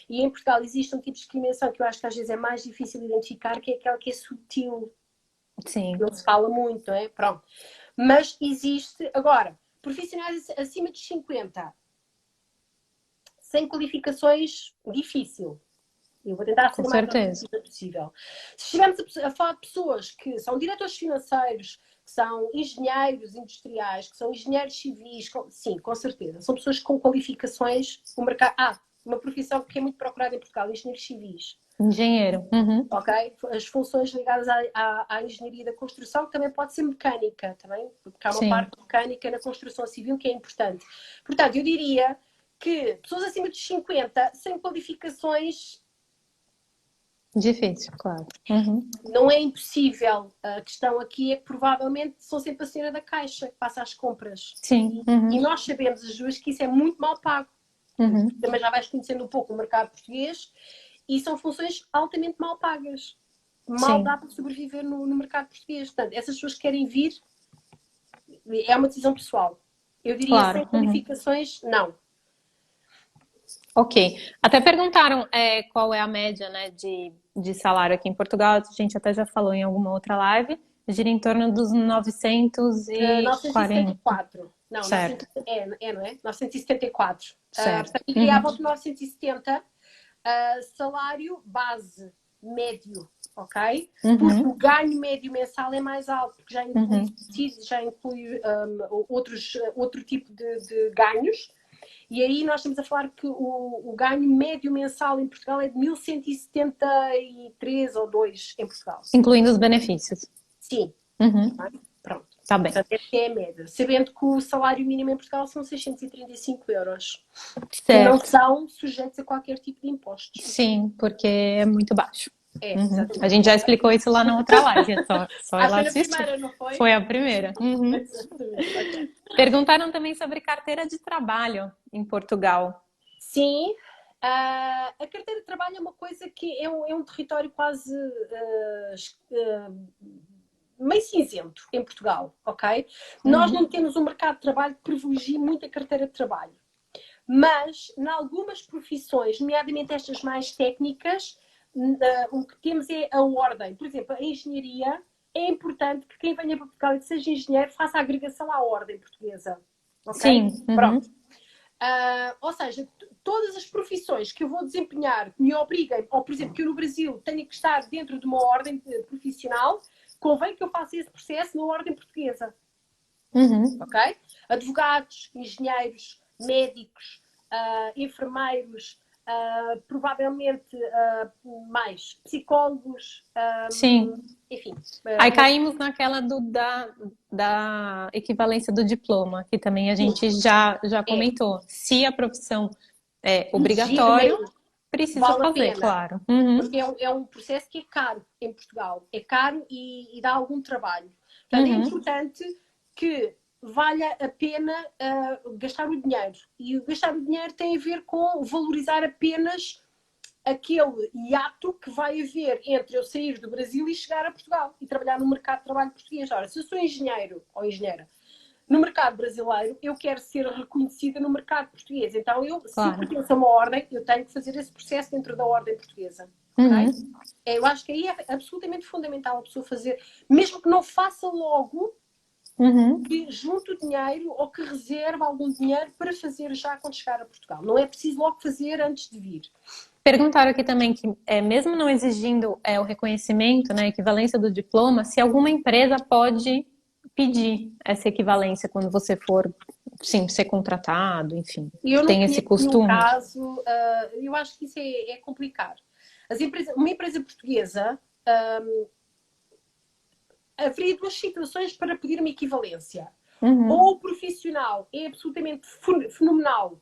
e em Portugal existe um tipo de discriminação que eu acho que às vezes é mais difícil de identificar, que é aquela que é sutil, que Sim, não se fala muito, não é? Pronto. Mas existe. Agora, profissionais acima dos 50, sem qualificações, difícil. Eu vou tentar com ser o mais certeza. objetiva possível. Se estivermos a falar de pessoas que são diretores financeiros, que são engenheiros industriais, que são engenheiros civis, sim, com certeza. São pessoas com qualificações. O mercado, uma profissão que é muito procurada em Portugal, engenheiros civis. Engenheiro. Uhum. Ok? As funções ligadas à engenharia da construção, que também pode ser mecânica, também, porque há uma Sim, parte mecânica na construção civil que é importante. Portanto, eu diria que pessoas acima dos 50, sem qualificações, difícil, claro. Uhum. não é impossível. A questão aqui é que provavelmente são sempre a senhora da caixa que passa as compras. Sim, E uhum. nós sabemos, as duas, que isso é muito mal pago. Uhum. Também já vais conhecendo um pouco o mercado português e são funções altamente mal pagas. Mal dá Sim, para sobreviver no mercado português. Portanto, essas pessoas que querem vir, é uma decisão pessoal. Eu diria sem claro. Uhum. qualificações, não. Ok. Até perguntaram qual é a média, né, de salário aqui em Portugal. A gente até já falou em alguma outra live. Gira em torno dos 940. 974. Não, Certo, 900, não é? 974. certo. Portanto, eu diria à Uhum. volta de 970 salário base. médio, ok? Porque Uhum. o ganho médio mensal é mais alto, porque já inclui Uhum. subsídios, já inclui outro tipo de ganhos. E aí nós estamos a falar que o ganho médio mensal em Portugal é de 1173 ou 2 em Portugal. Incluindo os benefícios. Sim. Uhum. Pronto. Tá bem. Portanto, essa é a média. Sabendo que o salário mínimo em Portugal são 635 euros. Que não Certo. são sujeitos a qualquer tipo de impostos. Sim, porque é muito baixo. É, Uhum. A exatamente. gente já explicou isso lá na outra live, é só ir lá Foi na assistir. primeira, não foi? Foi a primeira. Uhum. Exatamente. Okay. Perguntaram também sobre carteira de trabalho em Portugal. Sim, a carteira de trabalho é uma coisa que é um território quase meio cinzento em Portugal, ok? Nós não temos um mercado de trabalho que privilegie muito a carteira de trabalho. Mas, em algumas profissões, nomeadamente estas mais técnicas, o que temos é a ordem. Por exemplo, a engenharia, é importante que quem venha para Portugal e que seja engenheiro faça a agregação à ordem portuguesa. Ok? Sim. Uhum. Pronto. Ou seja, todas as profissões que eu vou desempenhar que me obriguem, ou por exemplo, que eu no Brasil tenha que estar dentro de uma ordem profissional, convém que eu faça esse processo na ordem portuguesa. Uhum. Ok? Advogados, engenheiros, médicos, enfermeiros, provavelmente mais psicólogos, Sim. enfim. Aí caímos naquela da equivalência do diploma, que também a Sim, gente já é. comentou. Se a profissão é Exigir obrigatório, mesmo, precisa vale a fazer, pena. claro. Uhum. Porque é um processo que é caro em Portugal. É caro e dá algum trabalho. Portanto, é Uhum. importante que valha a pena gastar o dinheiro. E gastar o dinheiro tem a ver com valorizar apenas aquele hiato que vai haver entre eu sair do Brasil e chegar a Portugal e trabalhar no mercado de trabalho português. Ora, se eu sou engenheiro ou engenheira no mercado brasileiro, eu quero ser reconhecida no mercado português. Então, se eu Claro. pertenço a uma ordem, eu tenho que fazer esse processo dentro da ordem portuguesa. Ok? Uhum. Eu acho que aí é absolutamente fundamental a pessoa fazer, mesmo que não faça logo, Uhum. que junte o dinheiro ou que reserve algum dinheiro para fazer já quando chegar a Portugal. Não é preciso logo fazer antes de vir. Perguntaram aqui também que, mesmo não exigindo o reconhecimento, né, a equivalência do diploma, se alguma empresa pode pedir essa equivalência quando você for, sim, ser contratado, enfim, E eu não tem esse conheço nenhum costume? caso, eu acho que isso é complicado. Uma empresa portuguesa, haveria duas situações para pedir uma equivalência. Ou Uhum. o profissional é absolutamente fenomenal,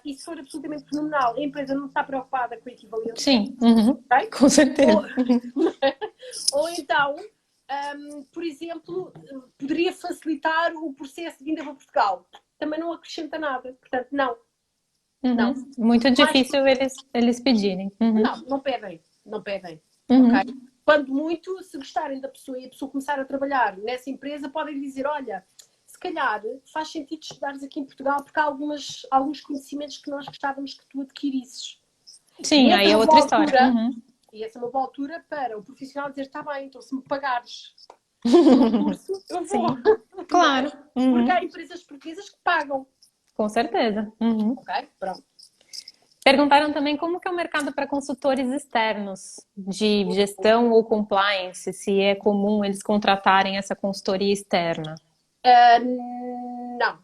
e se for absolutamente fenomenal, a empresa não está preocupada com a equivalência, Sim, uhum. ok? Com certeza. Ou, ou então, por exemplo, poderia facilitar o processo de vinda para Portugal. Também não acrescenta nada. Portanto, não, Uhum. não. Muito Mais, difícil eles pedirem. Uhum. não pedem, não pedem, ok? Uhum. Quando muito, se gostarem da pessoa e a pessoa começar a trabalhar nessa empresa, podem dizer, olha, se calhar faz sentido estudares aqui em Portugal porque há alguns conhecimentos que nós gostávamos que tu adquirisses. E Sim, essa é aí é uma boa outra história. altura, Uhum. e essa é uma boa altura para o profissional dizer, está bem, então se me pagares pelo curso, eu vou. Sim, Não é? claro. Porque Uhum. há empresas portuguesas que pagam, Com certeza. Uhum. ok? Pronto. Perguntaram também como que é o mercado para consultores externos de gestão ou compliance, se é comum eles contratarem essa consultoria externa. Não.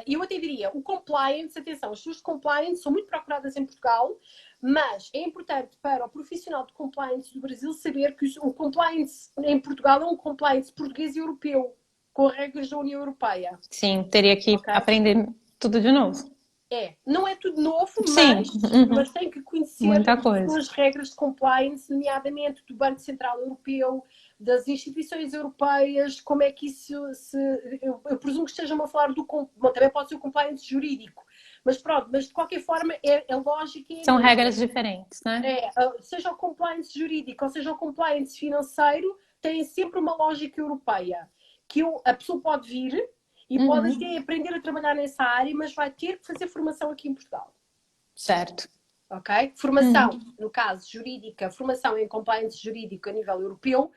Eu até diria, o compliance, atenção, as pessoas de compliance são muito procuradas em Portugal, mas é importante para o profissional de compliance do Brasil saber que o compliance em Portugal é um compliance português e europeu, com regras da União Europeia. Sim, teria que Ok? aprender tudo de novo. Não é tudo novo, Sim, uhum. mas tem que conhecer Muita coisa. as regras de compliance, nomeadamente do Banco Central Europeu, das instituições europeias, como é que isso se. Eu presumo que estejam a falar do. Bom, também pode ser o compliance jurídico, mas pronto, mas de qualquer forma é lógica e é a São mesma. regras diferentes, né? Seja o compliance jurídico ou seja o compliance financeiro, tem sempre uma lógica europeia. Que a pessoa pode vir e pode Uhum. até aprender a trabalhar nessa área, mas vai ter que fazer formação aqui em Portugal. Certo. Ok? Formação, Uhum. no caso jurídica, formação em compliance jurídico a nível europeu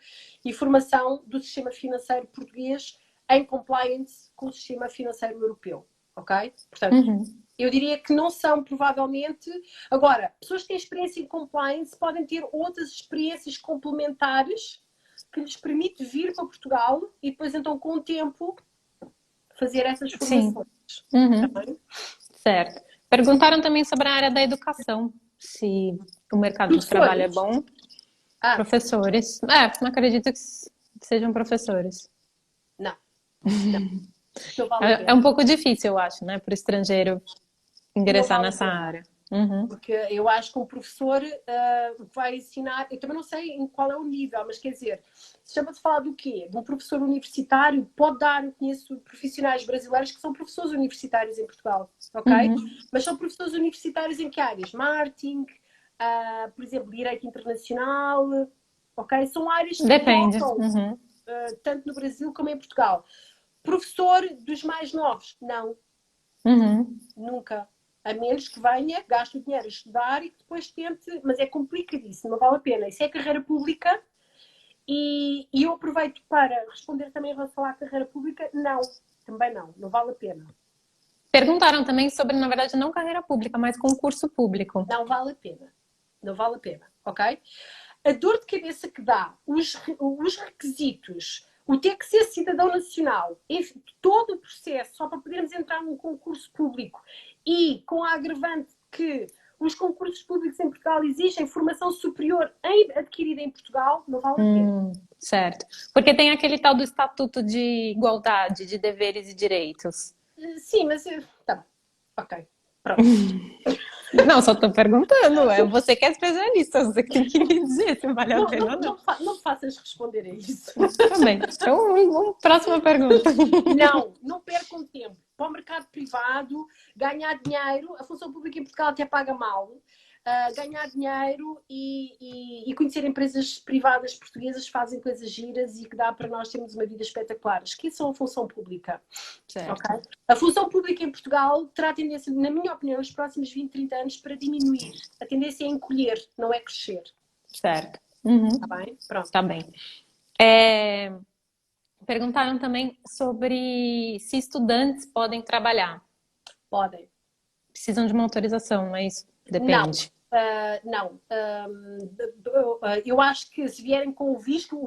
e formação do sistema financeiro português em compliance com o sistema financeiro europeu. Ok? Portanto, Uhum. Eu diria que não são, provavelmente. Agora, pessoas que têm experiência em compliance podem ter outras experiências complementares que lhes permite vir para Portugal e depois, então, com o tempo, fazer essas Sim. formações. Uhum. Tá bem? Certo. Perguntaram também sobre a área da educação, se o mercado de trabalho é Professores. bom. Ah, Professores. Não acredito que sejam professores. não, não. Não vale a É um pena. pouco difícil, eu acho, né, para o estrangeiro Não ingressar vale a nessa pena. área. Uhum. Porque eu acho que um professor vai ensinar, eu também não sei em qual é o nível, mas quer dizer, se chama de falar do quê? De um professor universitário, pode dar, eu conheço profissionais brasileiros que são professores universitários em Portugal, ok? Uhum. Mas são professores universitários em que áreas? Marketing, por exemplo, direito internacional, ok? São áreas que Depende. tocam Uhum. tanto no Brasil como em Portugal. Professor dos mais novos? Não, Uhum. nunca. A menos que venha, gaste o dinheiro a estudar e que depois tente, mas é complicadíssimo, não vale a pena. Isso é carreira pública e eu aproveito para responder também em relação à carreira pública, não, também não, não vale a pena. Perguntaram também sobre, na verdade, não carreira pública, mas concurso público. Não vale a pena. Não vale a pena, ok? A dor de cabeça que dá, os requisitos, o ter que ser cidadão nacional, enfim, todo o processo só para podermos entrar num concurso público e com a agravante que os concursos públicos em Portugal exigem formação superior adquirida em Portugal, não vale a pena. Certo. Porque tem aquele tal do Estatuto de Igualdade de Deveres e Direitos. Sim, mas tá bem. Ok, pronto. Não, só estou perguntando. É você que é especialista, você que tem que me dizer se vale a Não, pena não, ou não. não me faças responder a isso. Tá bem. Então, próxima pergunta. Não, não percam tempo. Para o mercado privado, ganhar dinheiro, a função pública em Portugal até paga mal. Ganhar dinheiro e conhecer empresas privadas portuguesas que fazem coisas giras e que dá para nós termos uma vida espetacular. Esqueçam a função pública. Certo. Okay? A função pública em Portugal terá tendência, na minha opinião, nos próximos 20, 30 anos, para diminuir. A tendência é encolher, não é crescer. Certo. Uhum. Está bem? Pronto. Tá bem. Perguntaram também sobre se estudantes podem trabalhar. Podem. Precisam de uma autorização, não é isso? Não. Depende. Não. Eu acho que se vierem com o visto,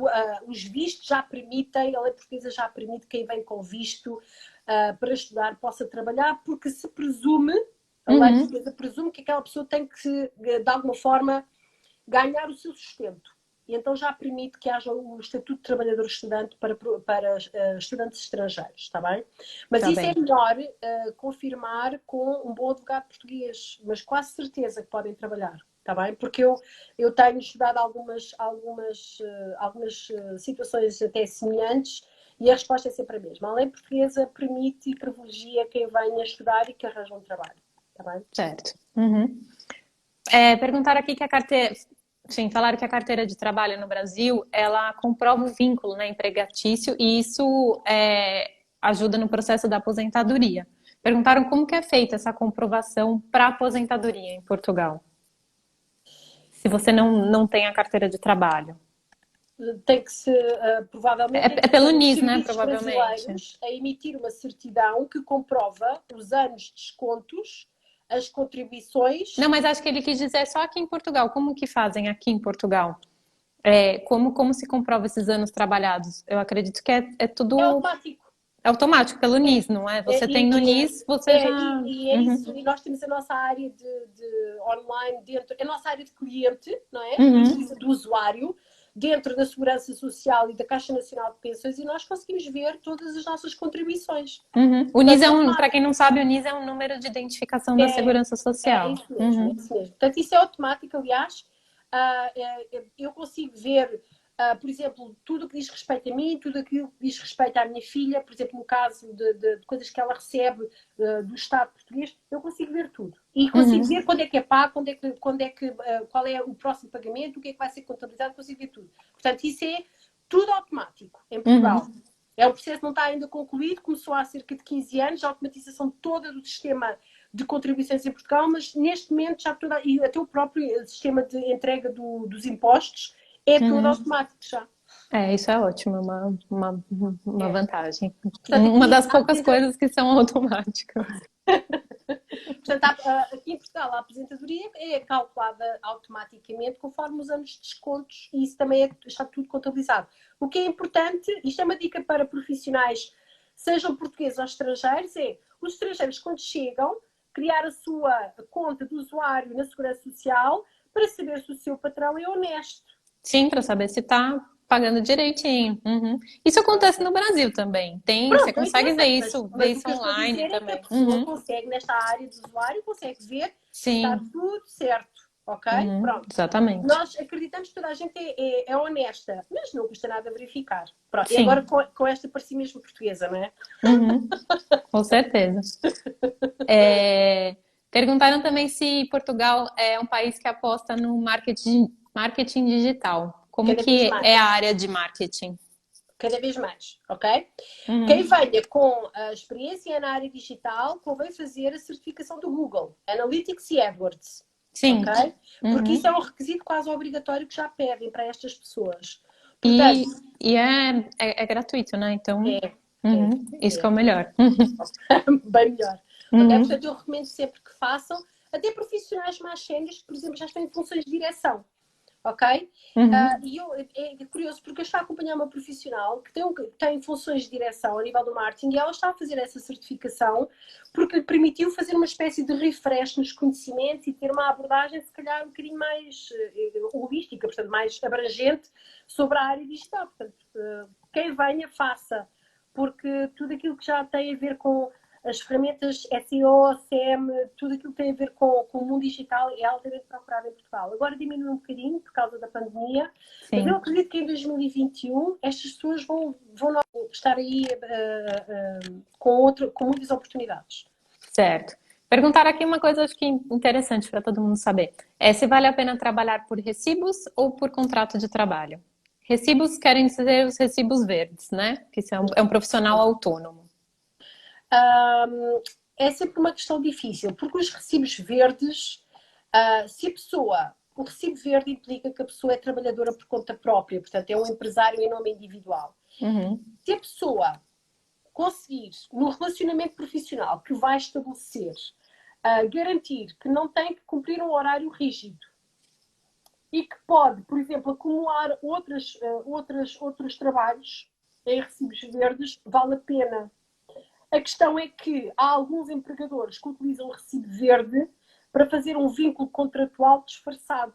os vistos já permitem, a lei portuguesa já permite quem vem com visto para estudar possa trabalhar, porque se presume, a lei portuguesa presume que aquela pessoa tem que, de alguma forma, ganhar o seu sustento. E então já permite que haja o Estatuto de Trabalhador Estudante para estudantes estrangeiros, está bem? Mas Tá isso bem. é melhor confirmar com um bom advogado português, mas quase certeza que podem trabalhar, está bem? Porque eu tenho estudado algumas situações até semelhantes e a resposta é sempre a mesma. A lei portuguesa permite e privilegia quem venha estudar e que arranja um trabalho, está bem? Certo. Uhum. Perguntaram aqui que a carteira. Sim, falaram que a carteira de trabalho no Brasil, ela comprova o vínculo, né, empregatício e isso ajuda no processo da aposentadoria. Perguntaram como que é feita essa comprovação para aposentadoria em Portugal, se você não tem a carteira de trabalho. Tem que se, provavelmente, tem É que ser pelo os NIS, né, serviços provavelmente. brasileiros a emitir uma certidão que comprova os anos de descontos, as contribuições. Não, mas acho que ele quis dizer só aqui em Portugal. Como que fazem aqui em Portugal? Como se comprova esses anos trabalhados? Eu acredito que é É tudo automático. automático, pelo NIS, não é? Você tem no NIS, você já. E é isso. E nós temos a nossa área de online dentro, a nossa área de cliente, não é? E do usuário, dentro da Segurança Social e da Caixa Nacional de Pensões, e nós conseguimos ver todas as nossas contribuições. O NIS Portanto, para quem não sabe, o NIS é um número de identificação da Segurança É Social. isso mesmo, é isso mesmo. Portanto, isso é automático, aliás. Eu consigo ver, por exemplo, tudo o que diz respeito a mim, tudo aquilo que diz respeito à minha filha, por exemplo, no caso de coisas que ela recebe do Estado português, eu consigo ver tudo. E consigo ver quando é que é pago, qual é o próximo pagamento, o que é que vai ser contabilizado, consigo ver tudo. Portanto, isso é tudo automático em Portugal. É um processo que não está ainda concluído, começou há cerca de 15 anos, a automatização toda do sistema de contribuições em Portugal, mas neste momento já e até o próprio sistema de entrega dos impostos é todo automático já. Isso é ótimo, uma vantagem. Portanto, Uma das poucas coisas que são automáticas. Portanto, aqui em Portugal a aposentadoria é calculada automaticamente conforme os anos de descontos e isso também está tudo contabilizado. O que é importante, isto é uma dica para profissionais, sejam portugueses ou estrangeiros, é os estrangeiros quando chegam, criar a sua conta de usuário na Segurança Social para saber se o seu patrão é honesto. Sim, para saber se está pagando direitinho. Uhum. Isso acontece no Brasil também. Tem, você Pronto, não consegue interessa, ver mas o isso que eu estou a online dizer é que a também. pessoa Uhum. consegue, nesta área do usuário, consegue ver se está Sim, tudo certo, ok? uhum, Pronto. exatamente. Nós acreditamos que toda a gente é honesta, mas não custa nada verificar. Pronto. E agora Sim, com esta parecia mesmo portuguesa, não é? uhum, com certeza. É, perguntaram também se Portugal é um país que aposta no marketing digital. Como Cada vez que é a mais. área de marketing? Cada vez mais, ok? Quem Uhum. venha com a experiência na área digital, convém fazer a certificação do Google, Analytics e AdWords, ok? Sim. Porque isso Uhum. é um requisito quase obrigatório que já pedem para estas pessoas. Portanto, E é gratuito, né? Então, é, é, uhum, isso que é é. o melhor. Bem melhor. Ok? Uhum, Portanto, eu recomendo sempre que façam, até profissionais mais sénios, que, por exemplo, já estão em funções de direção. Ok? uhum, E é curioso porque eu estou a acompanhar uma profissional que tem funções de direção a nível do marketing e ela está a fazer essa certificação porque lhe permitiu fazer uma espécie de refresh nos conhecimentos e ter uma abordagem, se calhar, um bocadinho mais holística, portanto, mais abrangente sobre a área digital. Portanto, quem venha, faça, porque tudo aquilo que já tem a ver com as ferramentas SEO, SEM, tudo aquilo que tem a ver com o mundo digital é altamente procurado em Portugal. Agora diminui um bocadinho por causa da pandemia, mas eu sim, acredito que em 2021 estas pessoas vão estar aí com muitas oportunidades. certo. Perguntaram aqui uma coisa, acho que interessante para todo mundo saber. É se vale a pena trabalhar por recibos ou por contrato de trabalho? Recibos querem dizer os recibos verdes, né? Que isso é um profissional autônomo. É sempre uma questão difícil, porque os recibos verdes, se a pessoa. O recibo verde implica que a pessoa é trabalhadora por conta própria, portanto, é um empresário em nome individual. Uhum, Se a pessoa conseguir, no relacionamento profissional que vai estabelecer, garantir que não tem que cumprir um horário rígido e que pode, por exemplo, acumular outros trabalhos em recibos verdes, vale a pena. A questão é que há alguns empregadores que utilizam o recibo verde para fazer um vínculo contratual disfarçado.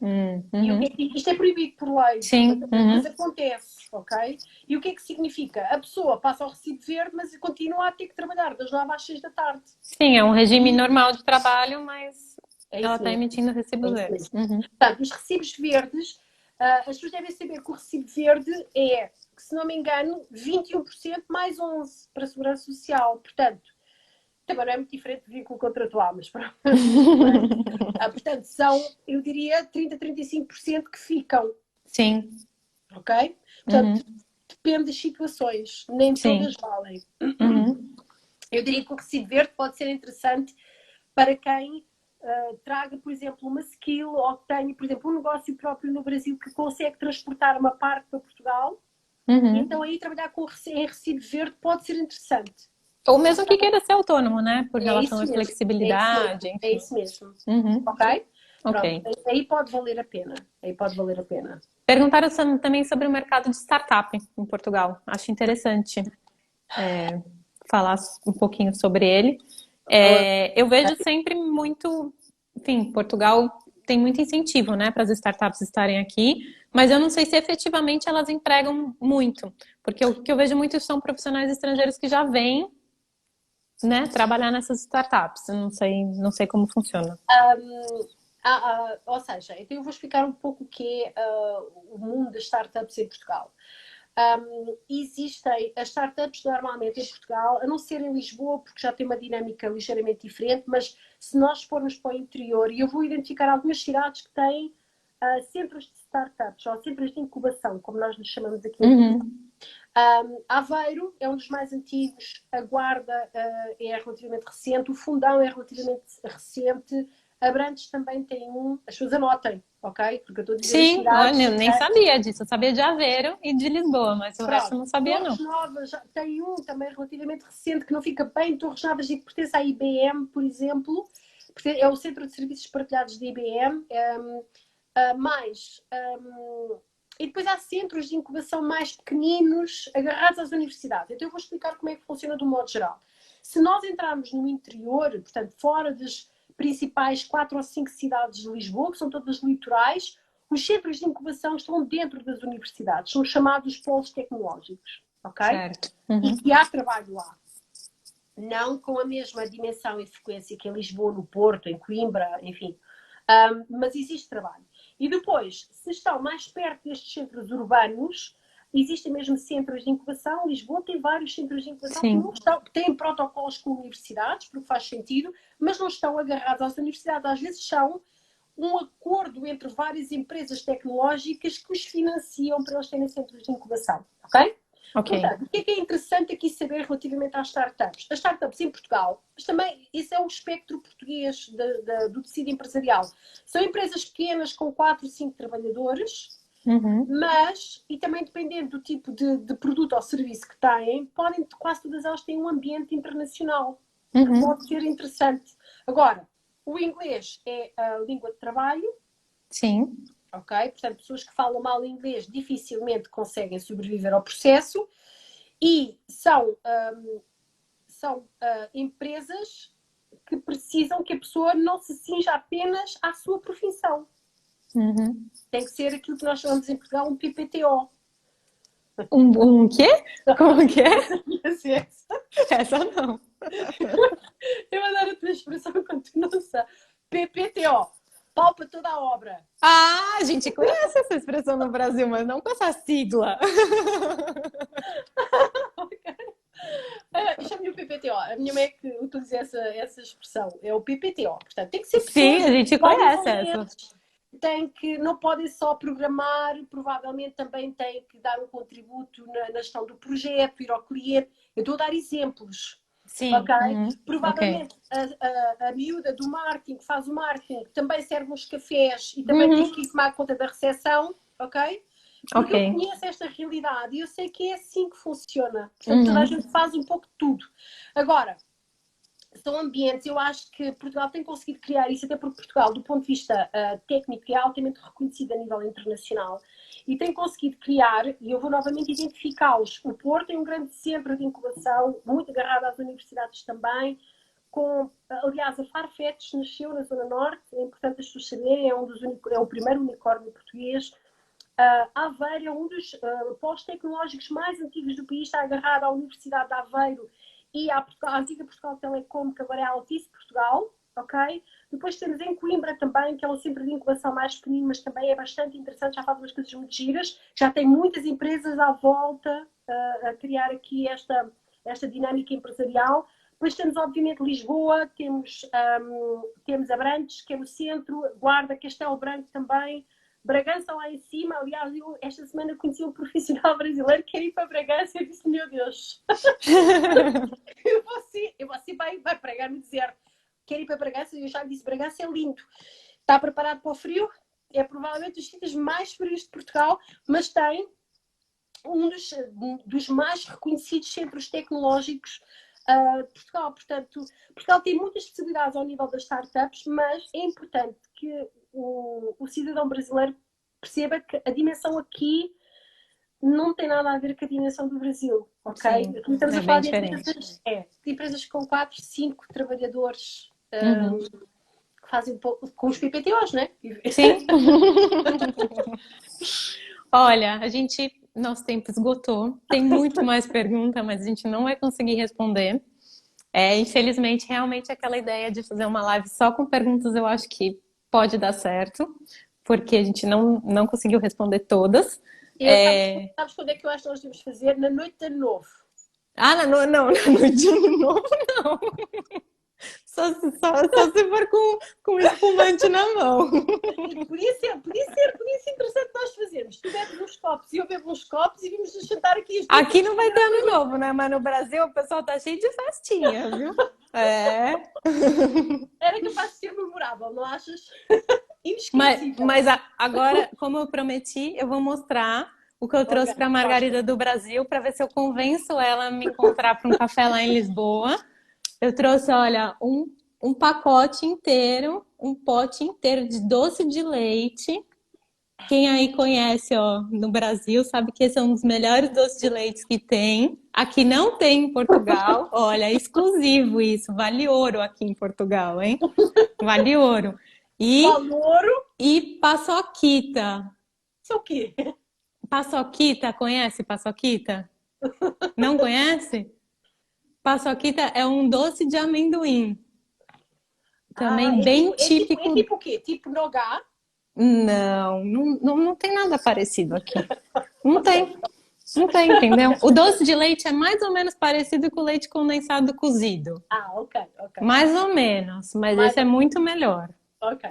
E uhum. isto é proibido por lei, Sim, mas uhum. acontece, ok? E o que é que significa? A pessoa passa ao recibo verde, mas continua a ter que trabalhar das 9 às 6 da tarde. Sim, é um regime E normal de trabalho, mas é ela isso está mesmo. emitindo É recibos isso verdes. mesmo. Uhum. Portanto, os recibos verdes, as pessoas devem saber que o recibo verde é, se não me engano, 21% mais 11% para a Segurança Social. Portanto, também não é muito diferente do vínculo contratual, mas pronto. Portanto, são, eu diria, 30 a 35% que ficam, Sim, ok? Portanto, uhum. depende das situações, nem todas Sim, valem. uhum. Eu diria que o recibo verde pode ser interessante para quem traga, por exemplo, uma skill ou que tenha, por exemplo, um negócio próprio no Brasil que consegue transportar uma parte para Portugal e então Uhum. aí trabalhar em recibo verde pode ser interessante. Ou mesmo que queira ser autônomo, né? Por É relação isso à mesmo, é isso mesmo, flexibilidade, é enfim. isso mesmo. Uhum. Ok? Pronto, Ok. aí pode valer a pena. Aí pode valer a pena. Perguntaram também sobre o mercado de startup em Portugal. Acho interessante falar um pouquinho sobre ele. Eu vejo sempre muito, enfim, Portugal tem muito incentivo, né, para as startups estarem aqui, mas eu não sei se efetivamente elas empregam muito, porque o que eu vejo muito são profissionais estrangeiros que já vêm, né, trabalhar nessas startups. Eu não sei como funciona. Ou seja, então eu vou explicar um pouco o que é o mundo das startups em Portugal. Existem as startups normalmente em Portugal, a não ser em Lisboa, porque já tem uma dinâmica ligeiramente diferente, mas se nós formos para o interior, e eu vou identificar algumas cidades que têm centros de startups, ou centros de incubação, como nós lhes chamamos aqui em Portugal. Uhum, Aveiro é um dos mais antigos, a Guarda é relativamente recente, o Fundão é relativamente recente, Abrantes também tem um, as pessoas anotem, ok? Porque eu estou a dizer as Sim, olha, eu cidades. nem sabia disso. Eu sabia de Aveiro e de Lisboa, mas o resto eu Pronto, não sabia, Torres não. Novas tem um também relativamente recente que não fica bem em Torres Novas e que pertence à IBM, por exemplo. É o Centro de Serviços Partilhados da IBM. Mais. E depois há centros de incubação mais pequeninos, agarrados às universidades. Então eu vou explicar como é que funciona de um modo geral. Se nós entrarmos no interior, portanto, fora das principais 4 ou 5 cidades de Lisboa, que são todas litorais, os centros de incubação estão dentro das universidades, são chamados polos tecnológicos, ok? Certo. E há trabalho lá. Não com a mesma dimensão e frequência que em Lisboa, no Porto, em Coimbra, enfim. Mas existe trabalho. E depois, se estão mais perto destes centros urbanos, existem mesmo centros de incubação. Lisboa tem vários centros de incubação que não Sim. estão, têm protocolos com universidades, porque faz sentido, mas não estão agarrados às universidades. Às vezes são um acordo entre várias empresas tecnológicas que os financiam para eles terem centros de incubação, ok? Ok. Portanto, o que é interessante aqui saber relativamente às startups? As startups em Portugal, mas também isso é o espectro português do tecido empresarial. São empresas pequenas com 4, 5 trabalhadores, mas, e também dependendo do tipo de produto ou serviço que têm, quase todas elas têm um ambiente internacional, que pode ser interessante. Agora, o inglês é a língua de trabalho, Sim. ok? Portanto, pessoas que falam mal inglês dificilmente conseguem sobreviver ao processo e são empresas que precisam que a pessoa não se cinja apenas à sua profissão. Tem que ser aquilo que nós chamamos em Portugal um PPTO. Um quê? Como que é? Essa. Essa não. Eu adoro a tua expressão quando tu não sabes. PPTO. Pau para toda a obra. Ah, a gente conhece essa expressão no Brasil, mas não com essa sigla. Chame-lhe o PPTO. A minha mãe é que utiliza essa expressão. É o PPTO. Portanto, tem que ser Sim, pessoas a gente conhece essa. polivalentes, não podem só programar, provavelmente também têm que dar um contributo na gestão do projeto, ir ao cliente. Eu estou a dar exemplos. Sim. Ok? Ok. Provavelmente a miúda do marketing que faz o marketing também serve uns cafés e também tem que ir tomar conta da recepção, ok? Porque eu Ok. conheço esta realidade e eu sei que é assim que funciona. Portanto, toda a gente faz um pouco de tudo. Agora, são ambientes, eu acho que Portugal tem conseguido criar isso, até porque Portugal, do ponto de vista técnico, é altamente reconhecido a nível internacional e tem conseguido criar, e eu vou novamente identificá-los. O Porto tem um grande centro de incubação, muito agarrado às universidades também, aliás, a Farfetch nasceu na Zona Norte, é importante as pessoas saberem, é o primeiro unicórnio português. Aveiro é um dos polos tecnológicos mais antigos do país, está agarrado à Universidade de Aveiro e à antiga Portugal Telecom, que agora é a Altice Portugal, ok? Depois temos em Coimbra também, que é um centro de incubação mais pequenino, mas também é bastante interessante, já faz umas coisas muito giras, já tem muitas empresas à volta a criar aqui esta dinâmica empresarial. Depois temos, obviamente, Lisboa, temos Abrantes, que é no centro, Guarda, Castelo Branco também, Bragança lá em cima. Aliás, eu esta semana conheci um profissional brasileiro que quer ir para Bragança e eu disse, meu Deus, você vai pregar no deserto. Quer ir para Bragança? Eu já lhe disse, Bragança é lindo. Está preparado para o frio? É provavelmente dos sítios mais frios de Portugal, mas tem um dos mais reconhecidos centros tecnológicos de Portugal. Portanto, Portugal tem muitas possibilidades ao nível das startups, mas é importante que o cidadão brasileiro perceba que a dimensão aqui não tem nada a ver com a dimensão do Brasil, ok? Sim, Aqui estamos é a bem falar diferente. de empresas com 4, 5 trabalhadores que fazem com os PPTOs, né? Sim. Olha, nosso tempo esgotou. Tem muito mais pergunta, mas a gente não vai conseguir responder. Infelizmente, realmente aquela ideia de fazer uma live só com perguntas, eu acho que pode dar certo, porque a gente não conseguiu responder todas. Sabes quando é que eu acho que nós devemos fazer? Na noite de ano novo. Não, na noite de ano novo, não. Só se for com espumante na mão. Podia ser interessante nós fazermos. Tu bebes uns copos e eu bebo uns copos copos e vimos nos jantar aqui. Aqui não vai ter ano novo, né? Mas no Brasil o pessoal tá cheio de festinha, viu? É. Era capaz de ser memorável, não achas? Mas, Inesquecível. agora, como eu prometi, eu vou mostrar o que eu trouxe para a Margarida do Brasil para ver se eu convenço ela a me encontrar para um café lá em Lisboa. Eu trouxe, olha, um pacote inteiro, um pote inteiro de doce de leite. Quem aí conhece, ó, no Brasil, sabe que esse é um dos melhores doces de leite que tem. Aqui não tem em Portugal. Olha, é exclusivo isso. Vale ouro aqui em Portugal, hein? Vale ouro. Valoro. E paçoquita. Isso é o quê? Paçoquita, conhece paçoquita? Não conhece? Paçoquita é um doce de amendoim. Também bem típico. É tipo o quê? Tipo nogá? Não tem nada parecido aqui. Não tem. Não tem, entendeu? O doce de leite é mais ou menos parecido com o leite condensado cozido. Ah, ok. Mais ou menos, mas esse é muito melhor. Ok.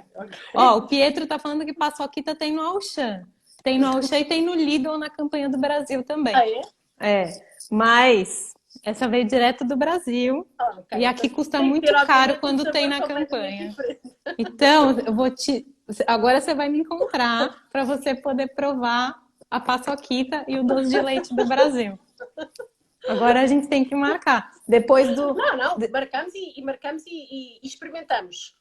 Ó, o Pietro tá falando que paçoquita tem no Auchan. Tem no Auchan e tem no Lidl na campanha do Brasil também. Ah, é? É, mas essa veio direto do Brasil. Okay. E aqui Então, custa muito caro quando tem na campanha. Então, agora você vai me encontrar para você poder provar a paçoquita e o doce de leite do Brasil. Agora a gente tem que marcar. Depois do. Não, marcamos e experimentamos.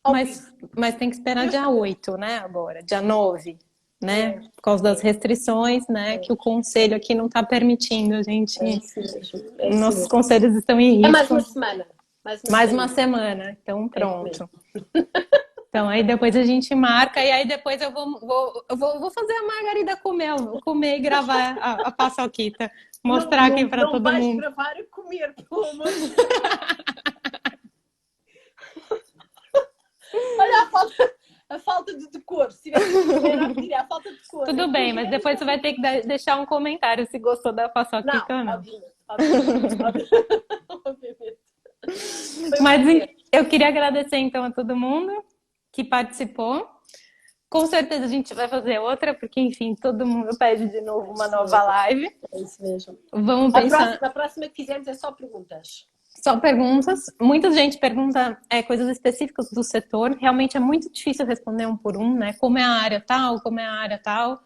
Mas tem que esperar dia 8, né? Agora, dia 9, né? Por causa das restrições, né? Que o conselho aqui não está permitindo a gente. Nossos conselhos estão em risco. É mais uma semana. Mais uma semana. Então, pronto. Então, aí depois a gente marca e aí depois eu vou fazer a Margarida comer e gravar a paçoquita. Mostrar aqui para todo mundo. Não vais gravar e comer, pelo amor de Deus. Olha a falta de decor. Se tivesse a falta de decor. Tudo bem, mas depois você vai ter que deixar um comentário se gostou da paçoquita ou não. Obviamente. Mas eu queria agradecer então a todo mundo que participou. Com certeza a gente vai fazer outra, porque enfim, todo mundo pede de novo uma nova live. É isso mesmo. Vamos pensar. A próxima que fizermos é só perguntas. Só perguntas. Muita gente pergunta coisas específicas do setor. Realmente é muito difícil responder um por um, né? Como é a área tal, como é a área tal.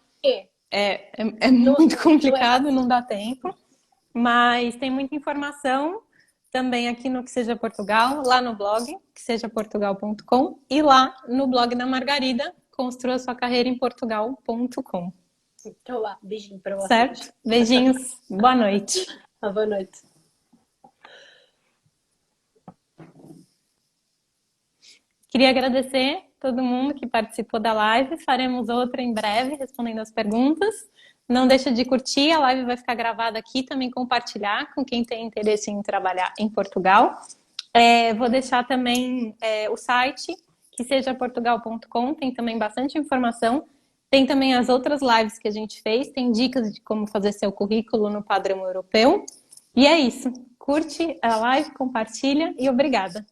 É muito complicado, não dá tempo. Mas tem muita informação também aqui no Que Seja Portugal, lá no blog, quesejaportugal.com e lá no blog da Margarida, construa sua carreira em Portugal.com. Então lá, beijinho para vocês. Certo? Beijinhos, boa noite. Boa noite. Queria agradecer todo mundo que participou da live. Faremos outra em breve, respondendo as perguntas. Não deixa de curtir, a live vai ficar gravada aqui, também compartilhar com quem tem interesse em trabalhar em Portugal. Vou deixar também o site, quesejaportugal.com, tem também bastante informação. Tem também as outras lives que a gente fez, tem dicas de como fazer seu currículo no padrão europeu. E é isso. Curte a live, compartilha e obrigada.